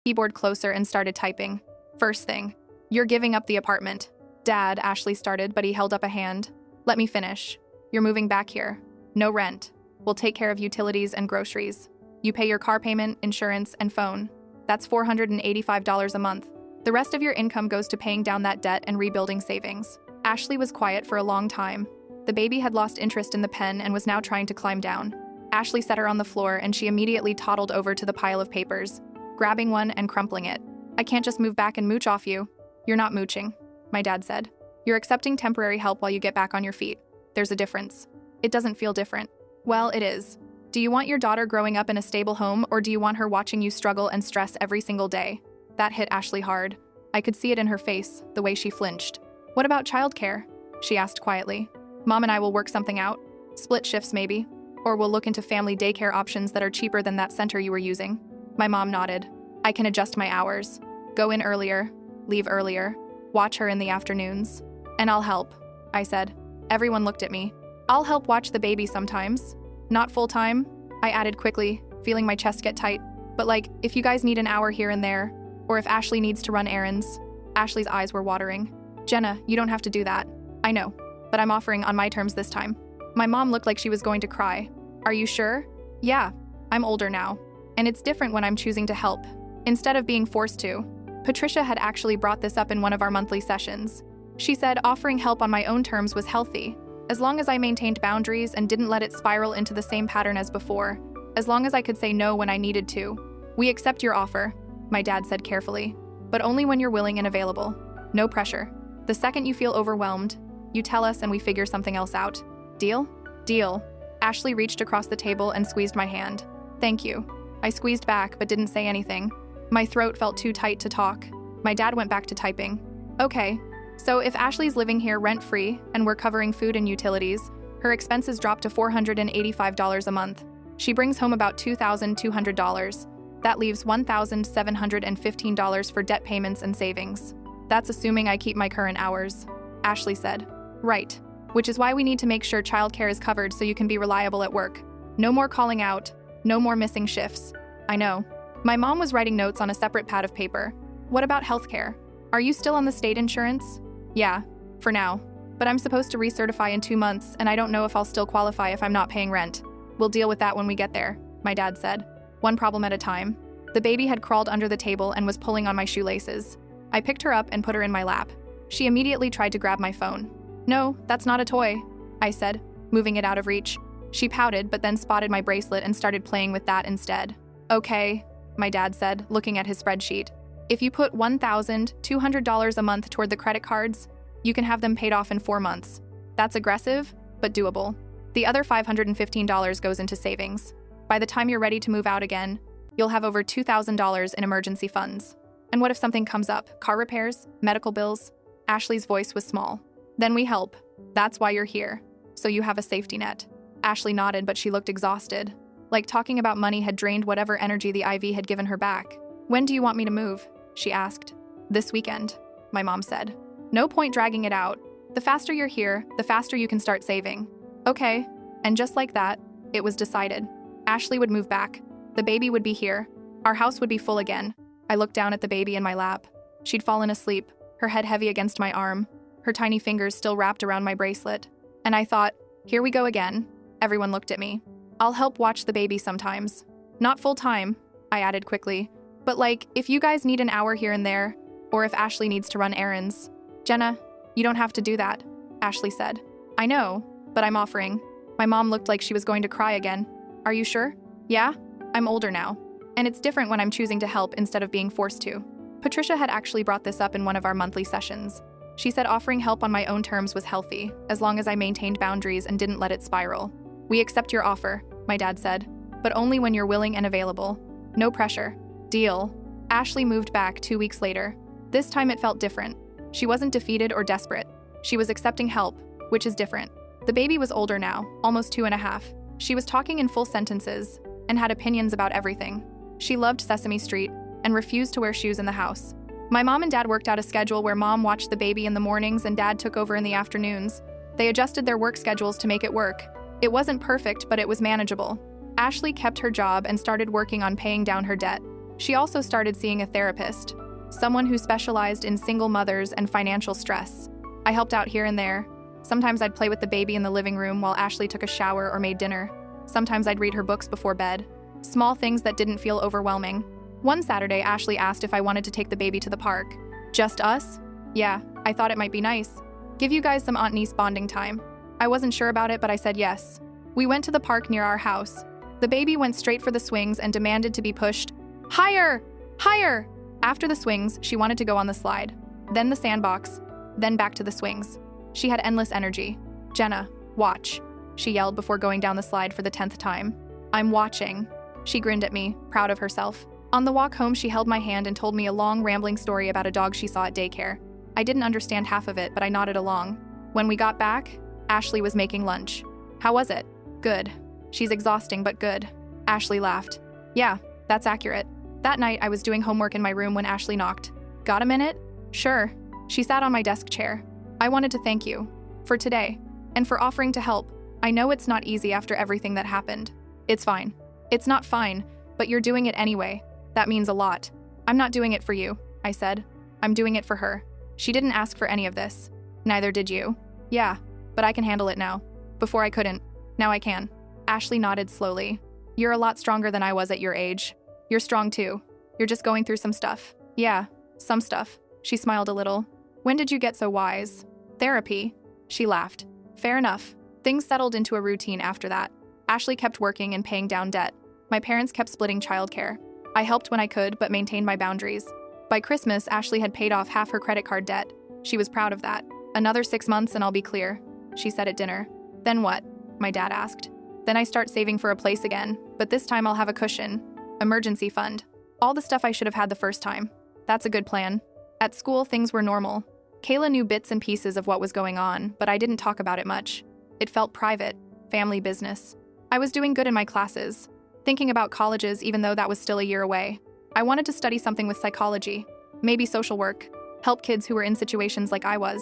keyboard closer and started typing. First thing, you're giving up the apartment. Dad, Ashley started, but he held up a hand. Let me finish. You're moving back here. No rent. We'll take care of utilities and groceries. You pay your car payment, insurance, and phone. That's $485 a month. The rest of your income goes to paying down that debt and rebuilding savings. Ashley was quiet for a long time. The baby had lost interest in the pen and was now trying to climb down. Ashley set her on the floor and she immediately toddled over to the pile of papers, grabbing one and crumpling it. I can't just move back and mooch off you. You're not mooching, my dad said. You're accepting temporary help while you get back on your feet. There's a difference. It doesn't feel different. Well, it is. Do you want your daughter growing up in a stable home, or do you want her watching you struggle and stress every single day? That hit Ashley hard. I could see it in her face, the way she flinched. What about childcare? She asked quietly. Mom and I will work something out. Split shifts maybe. Or we'll look into family daycare options that are cheaper than that center you were using. My mom nodded. I can adjust my hours. Go in earlier, leave earlier, watch her in the afternoons. And I'll help, I said. Everyone looked at me. I'll help watch the baby sometimes. Not full-time, I added quickly, feeling my chest get tight. But like, if you guys need an hour here and there, or if Ashley needs to run errands. Ashley's eyes were watering. Jenna, you don't have to do that. I know, but I'm offering on my terms this time. My mom looked like she was going to cry. Are you sure? Yeah, I'm older now. And it's different when I'm choosing to help, instead of being forced to. Patricia had actually brought this up in one of our monthly sessions. She said offering help on my own terms was healthy, as long as I maintained boundaries and didn't let it spiral into the same pattern as before, as long as I could say no when I needed to. We accept your offer, my dad said carefully, but only when you're willing and available. No pressure. The second you feel overwhelmed, you tell us and we figure something else out. Deal? Deal. Ashley reached across the table and squeezed my hand. Thank you. I squeezed back but didn't say anything. My throat felt too tight to talk. My dad went back to typing. Okay, So if Ashley's living here rent-free and we're covering food and utilities, her expenses drop to $485 a month. She brings home about $2,200. That leaves $1,715 for debt payments and savings. That's assuming I keep my current hours, Ashley said. Right. Which is why we need to make sure childcare is covered so you can be reliable at work. No more calling out, no more missing shifts. I know. My mom was writing notes on a separate pad of paper. What about healthcare? Are you still on the state insurance? Yeah, for now. But I'm supposed to recertify in 2 months, and I don't know if I'll still qualify if I'm not paying rent. We'll deal with that when we get there, my dad said. One problem at a time. The baby had crawled under the table and was pulling on my shoelaces. I picked her up and put her in my lap. She immediately tried to grab my phone. No, that's not a toy, I said, moving it out of reach. She pouted, but then spotted my bracelet and started playing with that instead. Okay, my dad said, looking at his spreadsheet. If you put $1,200 a month toward the credit cards, you can have them paid off in 4 months. That's aggressive, but doable. The other $515 goes into savings. By the time you're ready to move out again, you'll have over $2,000 in emergency funds. And what if something comes up? Car repairs? Medical bills? Ashley's voice was small. Then we help. That's why you're here. So you have a safety net. Ashley nodded, but she looked exhausted. Like talking about money had drained whatever energy the IV had given her back. When do you want me to move? She asked. This weekend, my mom said. No point dragging it out. The faster you're here, the faster you can start saving. Okay. And just like that, it was decided. Ashley would move back. The baby would be here. Our house would be full again. I looked down at the baby in my lap. She'd fallen asleep, her head heavy against my arm, her tiny fingers still wrapped around my bracelet. And I thought, here we go again. Everyone looked at me. I'll help watch the baby sometimes. Not full time, I added quickly. But like, if you guys need an hour here and there, or if Ashley needs to run errands. Jenna, you don't have to do that, Ashley said. I know, but I'm offering. My mom looked like she was going to cry again. Are you sure? Yeah? I'm older now. And it's different when I'm choosing to help instead of being forced to. Patricia had actually brought this up in one of our monthly sessions. She said offering help on my own terms was healthy, as long as I maintained boundaries and didn't let it spiral. We accept your offer, my dad said, but only when you're willing and available. No pressure. Deal. Ashley moved back 2 weeks later. This time it felt different. She wasn't defeated or desperate. She was accepting help, which is different. The baby was older now, almost 2.5. She was talking in full sentences and had opinions about everything. She loved Sesame Street and refused to wear shoes in the house. My mom and dad worked out a schedule where mom watched the baby in the mornings and dad took over in the afternoons. They adjusted their work schedules to make it work. It wasn't perfect, but it was manageable. Ashley kept her job and started working on paying down her debt. She also started seeing a therapist, someone who specialized in single mothers and financial stress. I helped out here and there. Sometimes I'd play with the baby in the living room while Ashley took a shower or made dinner. Sometimes I'd read her books before bed. Small things that didn't feel overwhelming. One Saturday, Ashley asked if I wanted to take the baby to the park. Just us? Yeah, I thought it might be nice. Give you guys some aunt-niece bonding time. I wasn't sure about it, but I said yes. We went to the park near our house. The baby went straight for the swings and demanded to be pushed. Higher! Higher! After the swings, she wanted to go on the slide. Then the sandbox. Then back to the swings. She had endless energy. Jenna, watch, she yelled before going down the slide for the 10th time. I'm watching. She grinned at me, proud of herself. On the walk home, she held my hand and told me a long, rambling story about a dog she saw at daycare. I didn't understand half of it, but I nodded along. When we got back, Ashley was making lunch. How was it? Good. She's exhausting, but good. Ashley laughed. Yeah, that's accurate. That night, I was doing homework in my room when Ashley knocked. Got a minute? Sure. She sat on my desk chair. I wanted to thank you. For today. And for offering to help. I know it's not easy after everything that happened. It's fine. It's not fine, but you're doing it anyway. That means a lot. I'm not doing it for you, I said. I'm doing it for her. She didn't ask for any of this. Neither did you. Yeah, but I can handle it now. Before I couldn't. Now I can. Ashley nodded slowly. You're a lot stronger than I was at your age. You're strong too. You're just going through some stuff. Yeah, some stuff. She smiled a little. When did you get so wise? Therapy. She laughed. Fair enough. Things settled into a routine after that. Ashley kept working and paying down debt. My parents kept splitting childcare. I helped when I could, but maintained my boundaries. By Christmas, Ashley had paid off half her credit card debt. She was proud of that. Another 6 months and I'll be clear, she said at dinner. Then what? My dad asked. Then I start saving for a place again, but this time I'll have a cushion. Emergency fund. All the stuff I should have had the first time. That's a good plan. At school, things were normal. Kayla knew bits and pieces of what was going on, but I didn't talk about it much. It felt private, family business. I was doing good in my classes, thinking about colleges even though that was still a year away. I wanted to study something with psychology, maybe social work, help kids who were in situations like I was.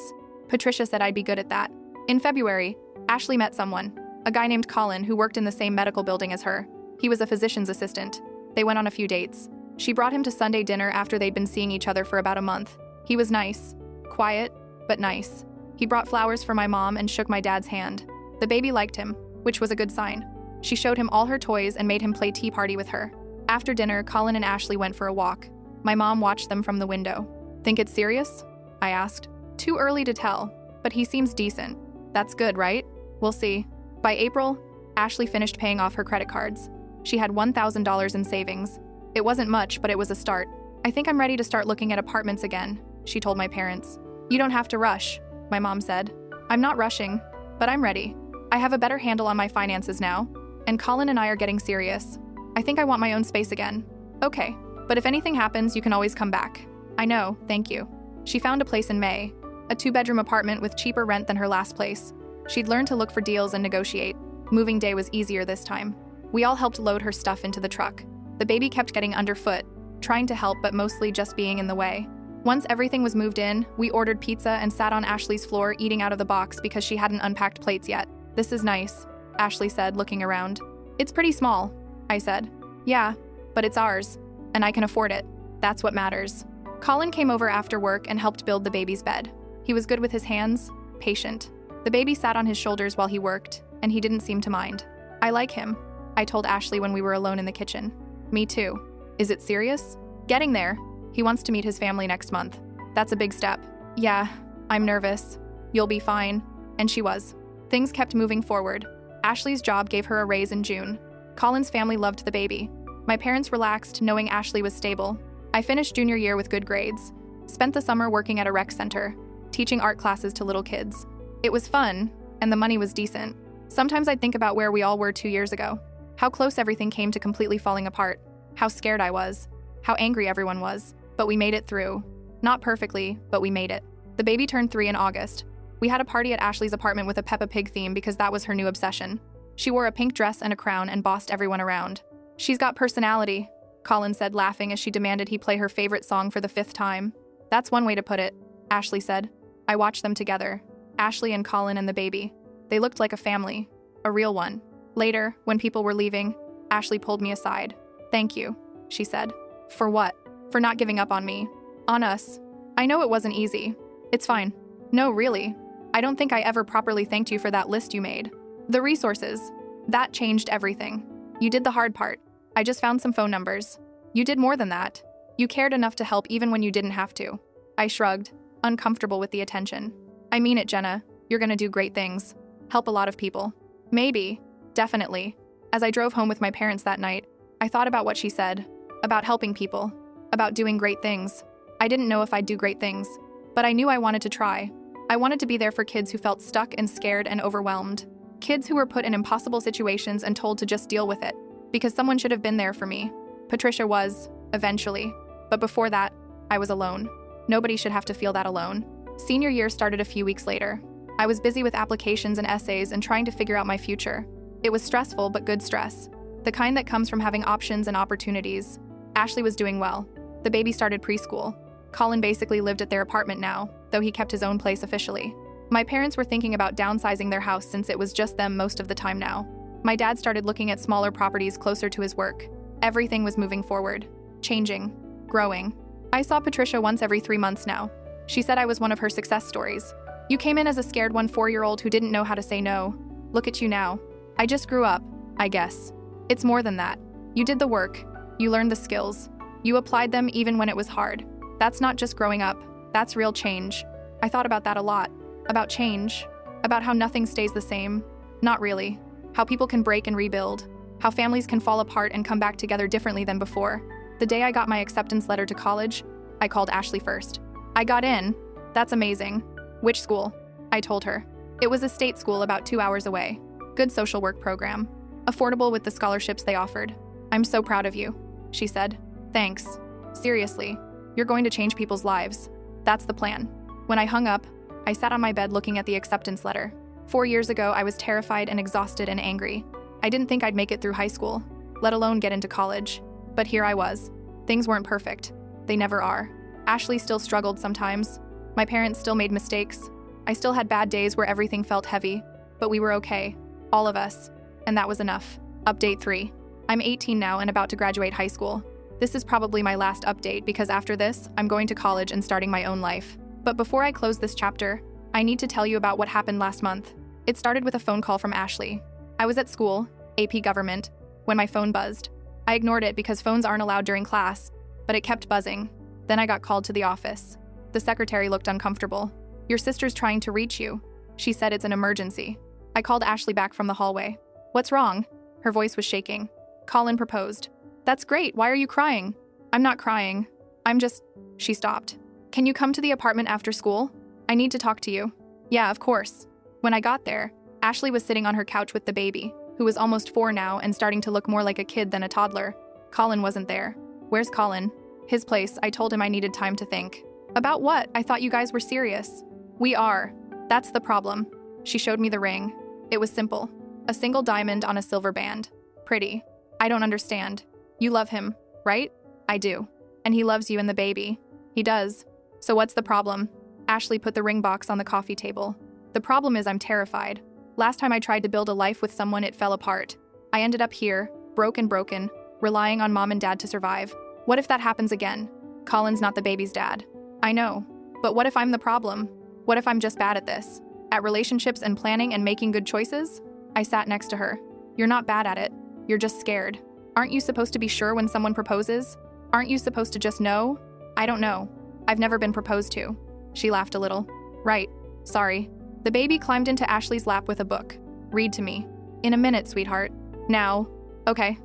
Patricia said I'd be good at that. In February, Ashley met someone, a guy named Colin who worked in the same medical building as her. He was a physician's assistant. They went on a few dates. She brought him to Sunday dinner after they'd been seeing each other for about a month. He was nice. Quiet, but nice. He brought flowers for my mom and shook my dad's hand. The baby liked him, which was a good sign. She showed him all her toys and made him play tea party with her. After dinner, Colin and Ashley went for a walk. My mom watched them from the window. Think it's serious? I asked. Too early to tell, but he seems decent. That's good, right? We'll see. By April, Ashley finished paying off her credit cards. She had $1,000 in savings. It wasn't much, but it was a start. I think I'm ready to start looking at apartments again, she told my parents. You don't have to rush, my mom said. I'm not rushing, but I'm ready. I have a better handle on my finances now, and Colin and I are getting serious. I think I want my own space again. Okay, but if anything happens, you can always come back. I know, thank you. She found a place in May, a 2-bedroom apartment with cheaper rent than her last place. She'd learned to look for deals and negotiate. Moving day was easier this time. We all helped load her stuff into the truck. The baby kept getting underfoot, trying to help but mostly just being in the way. Once everything was moved in, we ordered pizza and sat on Ashley's floor eating out of the box because she hadn't unpacked plates yet. This is nice, Ashley said, looking around. It's pretty small, I said. Yeah, but it's ours, and I can afford it. That's what matters. Colin came over after work and helped build the baby's bed. He was good with his hands, patient. The baby sat on his shoulders while he worked, and he didn't seem to mind. I like him, I told Ashley when we were alone in the kitchen. Me too. Is it serious? Getting there. He wants to meet his family next month. That's a big step. Yeah, I'm nervous. You'll be fine. And she was. Things kept moving forward. Ashley's job gave her a raise in June. Colin's family loved the baby. My parents relaxed, knowing Ashley was stable. I finished junior year with good grades. Spent the summer working at a rec center, teaching art classes to little kids. It was fun, and the money was decent. Sometimes I'd think about where we all were 2 years ago. How close everything came to completely falling apart. How scared I was. How angry everyone was. But we made it through. Not perfectly, but we made it. The baby turned 3 in August. We had a party at Ashley's apartment with a Peppa Pig theme because that was her new obsession. She wore a pink dress and a crown and bossed everyone around. She's got personality, Colin said, laughing as she demanded he play her favorite song for the 5th time. That's one way to put it, Ashley said. I watched them together. Ashley and Colin and the baby. They looked like a family. A real one. Later, when people were leaving, Ashley pulled me aside. Thank you, she said. For what? For not giving up on me. On us. I know it wasn't easy. It's fine. No, really. I don't think I ever properly thanked you for that list you made. The resources. That changed everything. You did the hard part. I just found some phone numbers. You did more than that. You cared enough to help even when you didn't have to. I shrugged, uncomfortable with the attention. I mean it, Jenna. You're gonna do great things. Help a lot of people. Maybe. Definitely. As I drove home with my parents that night, I thought about what she said. About helping people. About doing great things. I didn't know if I'd do great things, but I knew I wanted to try. I wanted to be there for kids who felt stuck and scared and overwhelmed. Kids who were put in impossible situations and told to just deal with it. Because someone should have been there for me. Patricia was, eventually. But before that, I was alone. Nobody should have to feel that alone. Senior year started a few weeks later. I was busy with applications and essays and trying to figure out my future. It was stressful, but good stress. The kind that comes from having options and opportunities. Ashley was doing well. The baby started preschool. Colin basically lived at their apartment now, though he kept his own place officially. My parents were thinking about downsizing their house since it was just them most of the time now. My dad started looking at smaller properties closer to his work. Everything was moving forward. Changing. Growing. I saw Patricia once every 3 months now. She said I was one of her success stories. You came in as a scared 4-year-old who didn't know how to say no. Look at you now. I just grew up, I guess. It's more than that. You did the work. You learned the skills. You applied them even when it was hard. That's not just growing up. That's real change. I thought about that a lot. About change. About how nothing stays the same. Not really. How people can break and rebuild. How families can fall apart and come back together differently than before. The day I got my acceptance letter to college, I called Ashley first. I got in. That's amazing. Which school? I told her. It was a state school about 2 hours away. Good social work program. Affordable with the scholarships they offered. I'm so proud of you, she said. Thanks. Seriously. You're going to change people's lives. That's the plan. When I hung up, I sat on my bed looking at the acceptance letter. 4 years ago, I was terrified and exhausted and angry. I didn't think I'd make it through high school, let alone get into college. But here I was. Things weren't perfect. They never are. Ashley still struggled sometimes. My parents still made mistakes. I still had bad days where everything felt heavy, but we were okay. All of us. And that was enough. Update 3. I'm 18 now and about to graduate high school. This is probably my last update because after this, I'm going to college and starting my own life. But before I close this chapter, I need to tell you about what happened last month. It started with a phone call from Ashley. I was at school, AP Government, when my phone buzzed. I ignored it because phones aren't allowed during class, but it kept buzzing. Then I got called to the office. The secretary looked uncomfortable. "Your sister's trying to reach you." She said it's an emergency. I called Ashley back from the hallway. "What's wrong?" Her voice was shaking. "Colin proposed." "That's great, why are you crying?" "I'm not crying. I'm just..." She stopped. "Can you come to the apartment after school? I need to talk to you." "Yeah, of course." When I got there, Ashley was sitting on her couch with the baby, who was almost 4 now and starting to look more like a kid than a toddler. Colin wasn't there. "Where's Colin?" "His place. I told him I needed time to think." "About what? I thought you guys were serious." "We are. That's the problem." She showed me the ring. It was simple. A single diamond on a silver band. Pretty. "I don't understand. You love him, right?" "I do. And he loves you and the baby." "He does. So what's the problem?" Ashley put the ring box on the coffee table. "The problem is I'm terrified. Last time I tried to build a life with someone, it fell apart. I ended up here, broken, relying on mom and dad to survive. What if that happens again? Colin's not the baby's dad." "I know. But what if I'm the problem? What if I'm just bad at this? At relationships and planning and making good choices?" I sat next to her. "You're not bad at it. You're just scared. Aren't you supposed to be sure when someone proposes? Aren't you supposed to just know?" "I don't know. I've never been proposed to." She laughed a little. "Right. Sorry." The baby climbed into Ashley's lap with a book. "Read to me." "In a minute, sweetheart." "Now." Okay.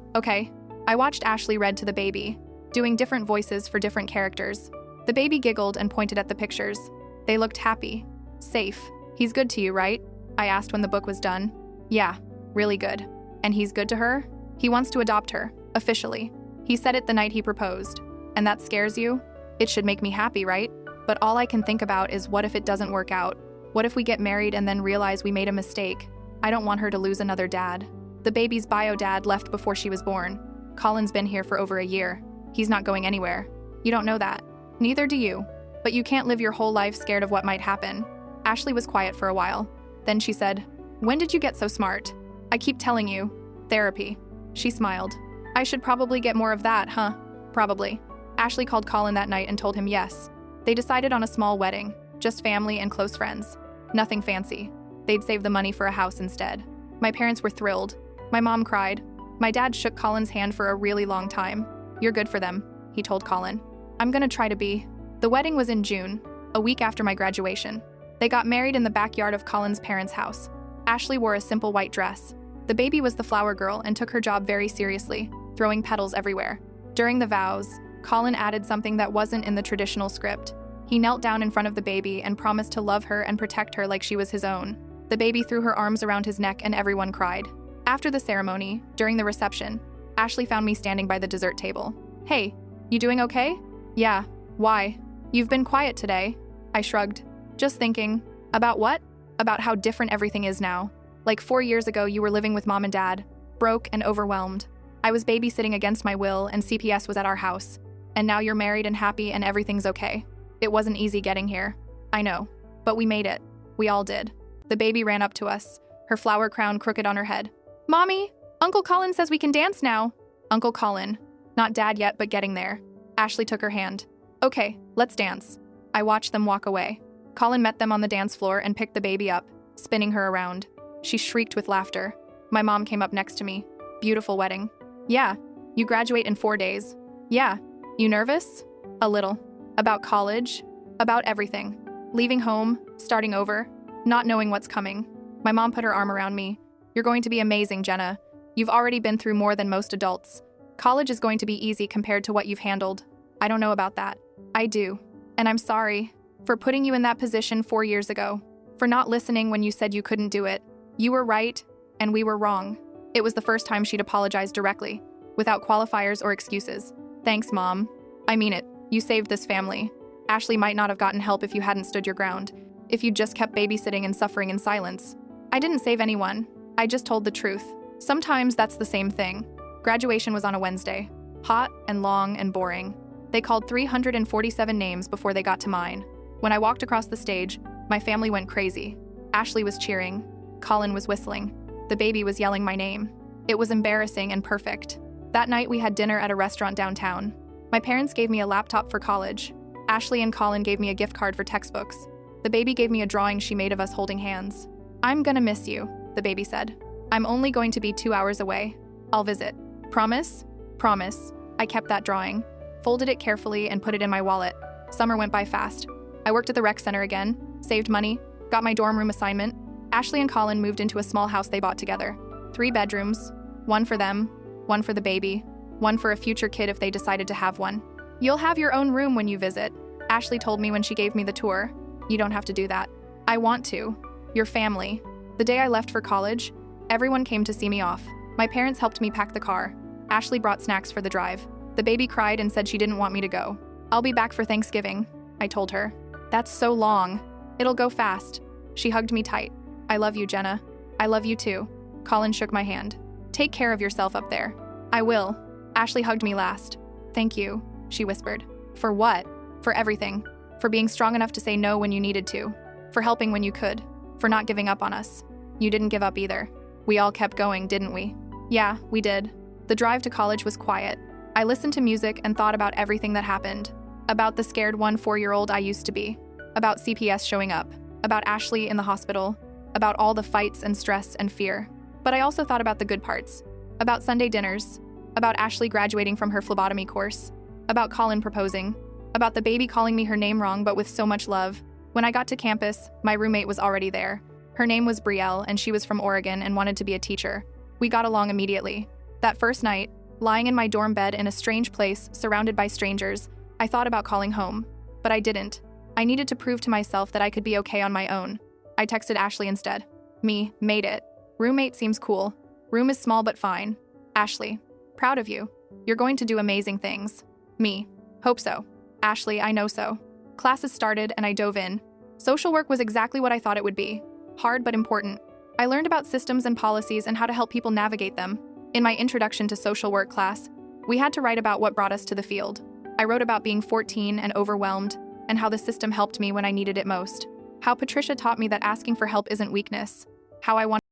I watched Ashley read to the baby, doing different voices for different characters. The baby giggled and pointed at the pictures. They looked happy. "Safe. He's good to you, right?" I asked when the book was done. "Yeah, really good." "And he's good to her?" "He wants to adopt her, officially. He said it the night he proposed." "And that scares you?" "It should make me happy, right? But all I can think about is what if it doesn't work out? What if we get married and then realize we made a mistake? I don't want her to lose another dad." The baby's bio dad left before she was born. Colin's been here for over a year. He's not going anywhere. You don't know that. Neither do you. But you can't live your whole life scared of what might happen. Ashley was quiet for a while. Then she said, "When did you get so smart?" "I keep telling you. Therapy." She smiled. "I should probably get more of that, huh?" "Probably." Ashley called Colin that night and told him yes. They decided on a small wedding, just family and close friends. Nothing fancy. They'd save the money for a house instead. My parents were thrilled. My mom cried. My dad shook Colin's hand for a really long time. "You're good for them," he told Colin. "I'm gonna try to be." The wedding was in June, a week after my graduation. They got married in the backyard of Colin's parents' house. Ashley wore a simple white dress. The baby was the flower girl and took her job very seriously, throwing petals everywhere. During the vows, Colin added something that wasn't in the traditional script. He knelt down in front of the baby and promised to love her and protect her like she was his own. The baby threw her arms around his neck and everyone cried. After the ceremony, during the reception, Ashley found me standing by the dessert table. "Hey, you doing okay?" "Yeah. Why?" "You've been quiet today." I shrugged. "Just thinking." "About what?" "About how different everything is now. Like 4 years ago, you were living with mom and dad, broke and overwhelmed. I was babysitting against my will and CPS was at our house. And now you're married and happy and everything's okay. It wasn't easy getting here. I know. But we made it. We all did." The baby ran up to us, her flower crown crooked on her head. "Mommy, Uncle Colin says we can dance now." Uncle Colin. Not dad yet, but getting there. Ashley took her hand. "Okay, let's dance." I watched them walk away. Colin met them on the dance floor and picked the baby up, spinning her around. She shrieked with laughter. My mom came up next to me. "Beautiful wedding." "Yeah. You graduate in 4 days." "Yeah. You nervous?" "A little." "About college?" "About everything. Leaving home, starting over, not knowing what's coming." My mom put her arm around me. "You're going to be amazing, Jenna. You've already been through more than most adults. College is going to be easy compared to what you've handled." "I don't know about that." "I do. And I'm sorry for putting you in that position 4 years ago, for not listening when you said you couldn't do it. You were right, and we were wrong." It was the first time she'd apologized directly, without qualifiers or excuses. "Thanks, Mom. I mean it. You saved this family." Ashley might not have gotten help if you hadn't stood your ground, if you'd just kept babysitting and suffering in silence. I didn't save anyone. I just told the truth. Sometimes that's the same thing. Graduation was on a Wednesday. Hot and long and boring. They called 347 names before they got to mine. When I walked across the stage, my family went crazy. Ashley was cheering. Colin was whistling. The baby was yelling my name. It was embarrassing and perfect. That night we had dinner at a restaurant downtown. My parents gave me a laptop for college. Ashley and Colin gave me a gift card for textbooks. The baby gave me a drawing she made of us holding hands. "I'm gonna miss you," the baby said. "I'm only going to be 2 hours away. I'll visit. Promise?" Promise. I kept that drawing, folded it carefully, and put it in my wallet. Summer went by fast. I worked at the rec center again, saved money, got my dorm room assignment. Ashley and Colin moved into a small house they bought together. 3 bedrooms, one for them, one for the baby, one for a future kid if they decided to have one. "You'll have your own room when you visit," Ashley told me when she gave me the tour. "You don't have to do that." "I want to. Your family." The day I left for college, everyone came to see me off. My parents helped me pack the car. Ashley brought snacks for the drive. The baby cried and said she didn't want me to go. "I'll be back for Thanksgiving," I told her. "That's so long. It'll go fast." She hugged me tight. "I love you, Jenna." "I love you too." Colin shook my hand. "Take care of yourself up there." "I will." Ashley hugged me last. "Thank you," she whispered. "For what?" "For everything. For being strong enough to say no when you needed to. For helping when you could. For not giving up on us. You didn't give up either. We all kept going, didn't we?" "Yeah, we did." The drive to college was quiet. I listened to music and thought about everything that happened. About the scared 4-year-old I used to be. About CPS showing up. About Ashley in the hospital. About all the fights and stress and fear. But I also thought about the good parts. About Sunday dinners. About Ashley graduating from her phlebotomy course. About Colin proposing. About the baby calling me her name wrong but with so much love. When I got to campus, my roommate was already there. Her name was Brielle, and she was from Oregon and wanted to be a teacher. We got along immediately. That first night, lying in my dorm bed in a strange place, surrounded by strangers, I thought about calling home. But I didn't. I needed to prove to myself that I could be okay on my own. I texted Ashley instead. "Me, made it. Roommate seems cool. Room is small but fine. Ashley, proud of you. You're going to do amazing things." Me, hope so. Ashley, I know so. Classes started and I dove in. Social work was exactly what I thought it would be. Hard but important. I learned about systems and policies and how to help people navigate them. In my introduction to social work class, we had to write about what brought us to the field. I wrote about being 14 and overwhelmed, and how the system helped me when I needed it most. How Patricia taught me that asking for help isn't weakness. How I wanted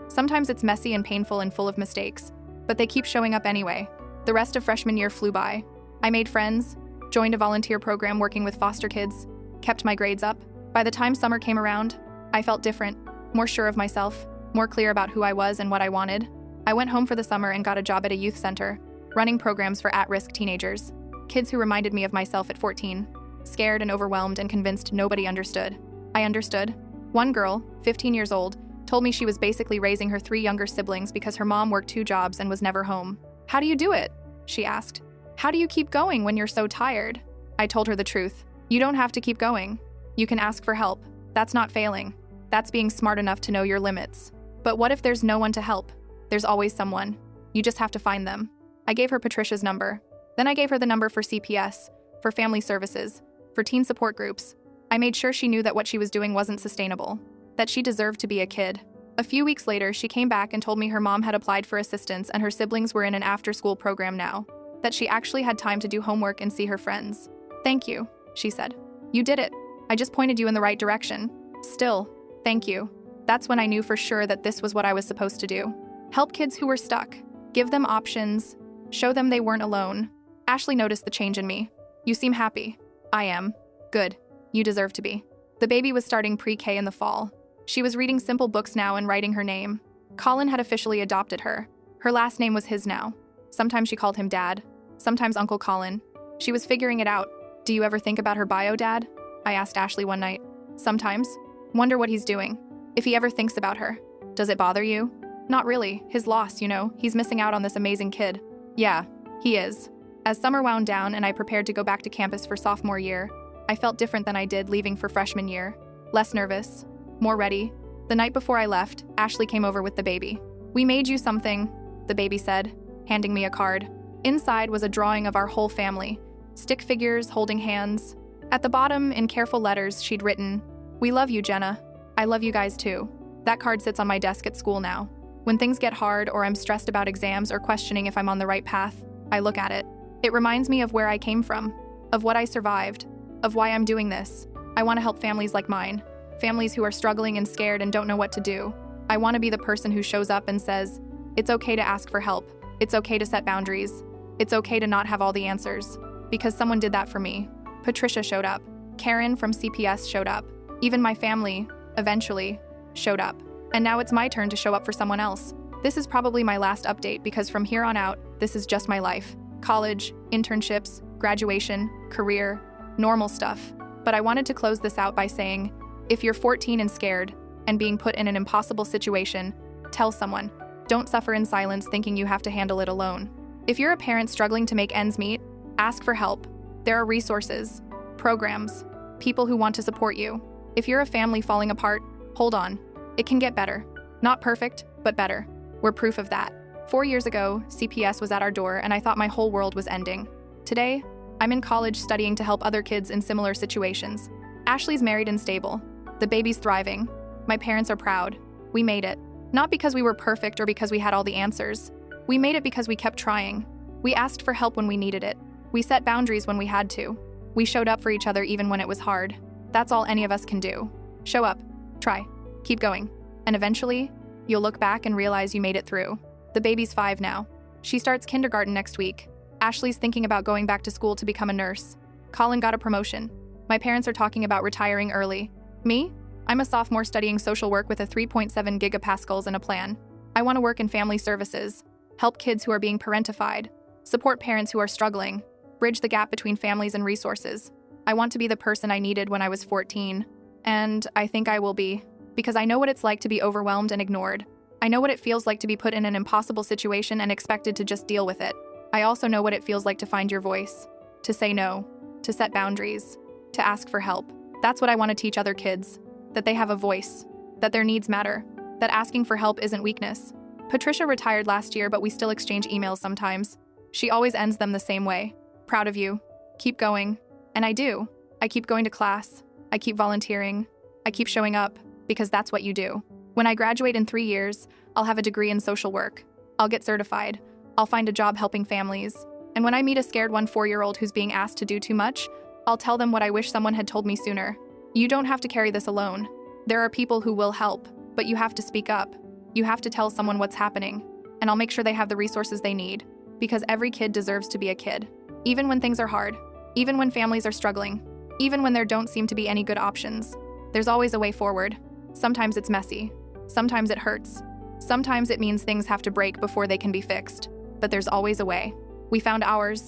Sometimes it's messy and painful and full of mistakes, but they keep showing up anyway. The rest of freshman year flew by. I made friends, joined a volunteer program working with foster kids, kept my grades up. By the time summer came around, I felt different, more sure of myself, more clear about who I was and what I wanted. I went home for the summer and got a job at a youth center, running programs for at-risk teenagers. Kids who reminded me of myself at 14, scared and overwhelmed and convinced nobody understood. I understood. One girl, 15 years old, told me she was basically raising her 3 younger siblings because her mom worked 2 jobs and was never home. "How do you do it?" she asked. "How do you keep going when you're so tired?" I told her the truth. You don't have to keep going. You can ask for help. That's not failing. That's being smart enough to know your limits. But what if there's no one to help? There's always someone. You just have to find them. I gave her Patricia's number. Then I gave her the number for CPS, for family services, for teen support groups. I made sure she knew that what she was doing wasn't sustainable, that she deserved to be a kid. A few weeks later, she came back and told me her mom had applied for assistance and her siblings were in an after-school program now, that she actually had time to do homework and see her friends. "Thank you," she said. "You did it. I just pointed you in the right direction. Still, thank you." That's when I knew for sure that this was what I was supposed to do. Help kids who were stuck. Give them options. Show them they weren't alone. Ashley noticed the change in me. "You seem happy." "I am." "Good. You deserve to be." The baby was starting pre-K in the fall. She was reading simple books now and writing her name. Colin had officially adopted her. Her last name was his now. Sometimes she called him Dad. Sometimes Uncle Colin. She was figuring it out. "Do you ever think about her bio, Dad?" I asked Ashley one night. "Sometimes. Wonder what he's doing. If he ever thinks about her. Does it bother you?" "Not really. His loss, you know. He's missing out on this amazing kid." "Yeah, he is." As summer wound down and I prepared to go back to campus for sophomore year, I felt different than I did leaving for freshman year. Less nervous. More ready. The night before I left, Ashley came over with the baby. "We made you something," the baby said, handing me a card. Inside was a drawing of our whole family. Stick figures holding hands. At the bottom, in careful letters, she'd written, "We love you, Jenna. I love you guys too." That card sits on my desk at school now. When things get hard or I'm stressed about exams or questioning if I'm on the right path, I look at it. It reminds me of where I came from, of what I survived, of why I'm doing this. I want to help families like mine, families who are struggling and scared and don't know what to do. I want to be the person who shows up and says, "It's okay to ask for help. It's okay to set boundaries. It's okay to not have all the answers." Because someone did that for me. Patricia showed up. Karen from CPS showed up. Even my family, eventually, showed up. And now it's my turn to show up for someone else. This is probably my last update because from here on out, this is just my life. College, internships, graduation, career, normal stuff. But I wanted to close this out by saying, if you're 14 and scared and being put in an impossible situation, tell someone. Don't suffer in silence thinking you have to handle it alone. If you're a parent struggling to make ends meet, ask for help. There are resources, programs, people who want to support you. If you're a family falling apart, hold on. It can get better. Not perfect, but better. We're proof of that. 4 years ago, CPS was at our door and I thought my whole world was ending. Today, I'm in college studying to help other kids in similar situations. Ashley's married and stable. The baby's thriving. My parents are proud. We made it. Not because we were perfect or because we had all the answers. We made it because we kept trying. We asked for help when we needed it. We set boundaries when we had to. We showed up for each other even when it was hard. That's all any of us can do. Show up. Try. Keep going. And eventually, you'll look back and realize you made it through. The baby's 5 now. She starts kindergarten next week. Ashley's thinking about going back to school to become a nurse. Colin got a promotion. My parents are talking about retiring early. Me? I'm a sophomore studying social work with a 3.7 gigapascals and a plan. I want to work in family services, help kids who are being parentified, support parents who are struggling, bridge the gap between families and resources. I want to be the person I needed when I was 14. And I think I will be, because I know what it's like to be overwhelmed and ignored. I know what it feels like to be put in an impossible situation and expected to just deal with it. I also know what it feels like to find your voice, to say no, to set boundaries, to ask for help. That's what I want to teach other kids, that they have a voice, that their needs matter, that asking for help isn't weakness. Patricia retired last year, but we still exchange emails sometimes. She always ends them the same way. "Proud of you. Keep going." And I do. I keep going to class. I keep volunteering. I keep showing up, because that's what you do. When I graduate in 3 years, I'll have a degree in social work. I'll get certified. I'll find a job helping families. And when I meet a scared 4-year-old who's being asked to do too much, I'll tell them what I wish someone had told me sooner. You don't have to carry this alone. There are people who will help, but you have to speak up. You have to tell someone what's happening. And I'll make sure they have the resources they need, because every kid deserves to be a kid. Even when things are hard, even when families are struggling, even when there don't seem to be any good options, there's always a way forward. Sometimes it's messy. Sometimes it hurts. Sometimes it means things have to break before they can be fixed, but there's always a way. We found ours,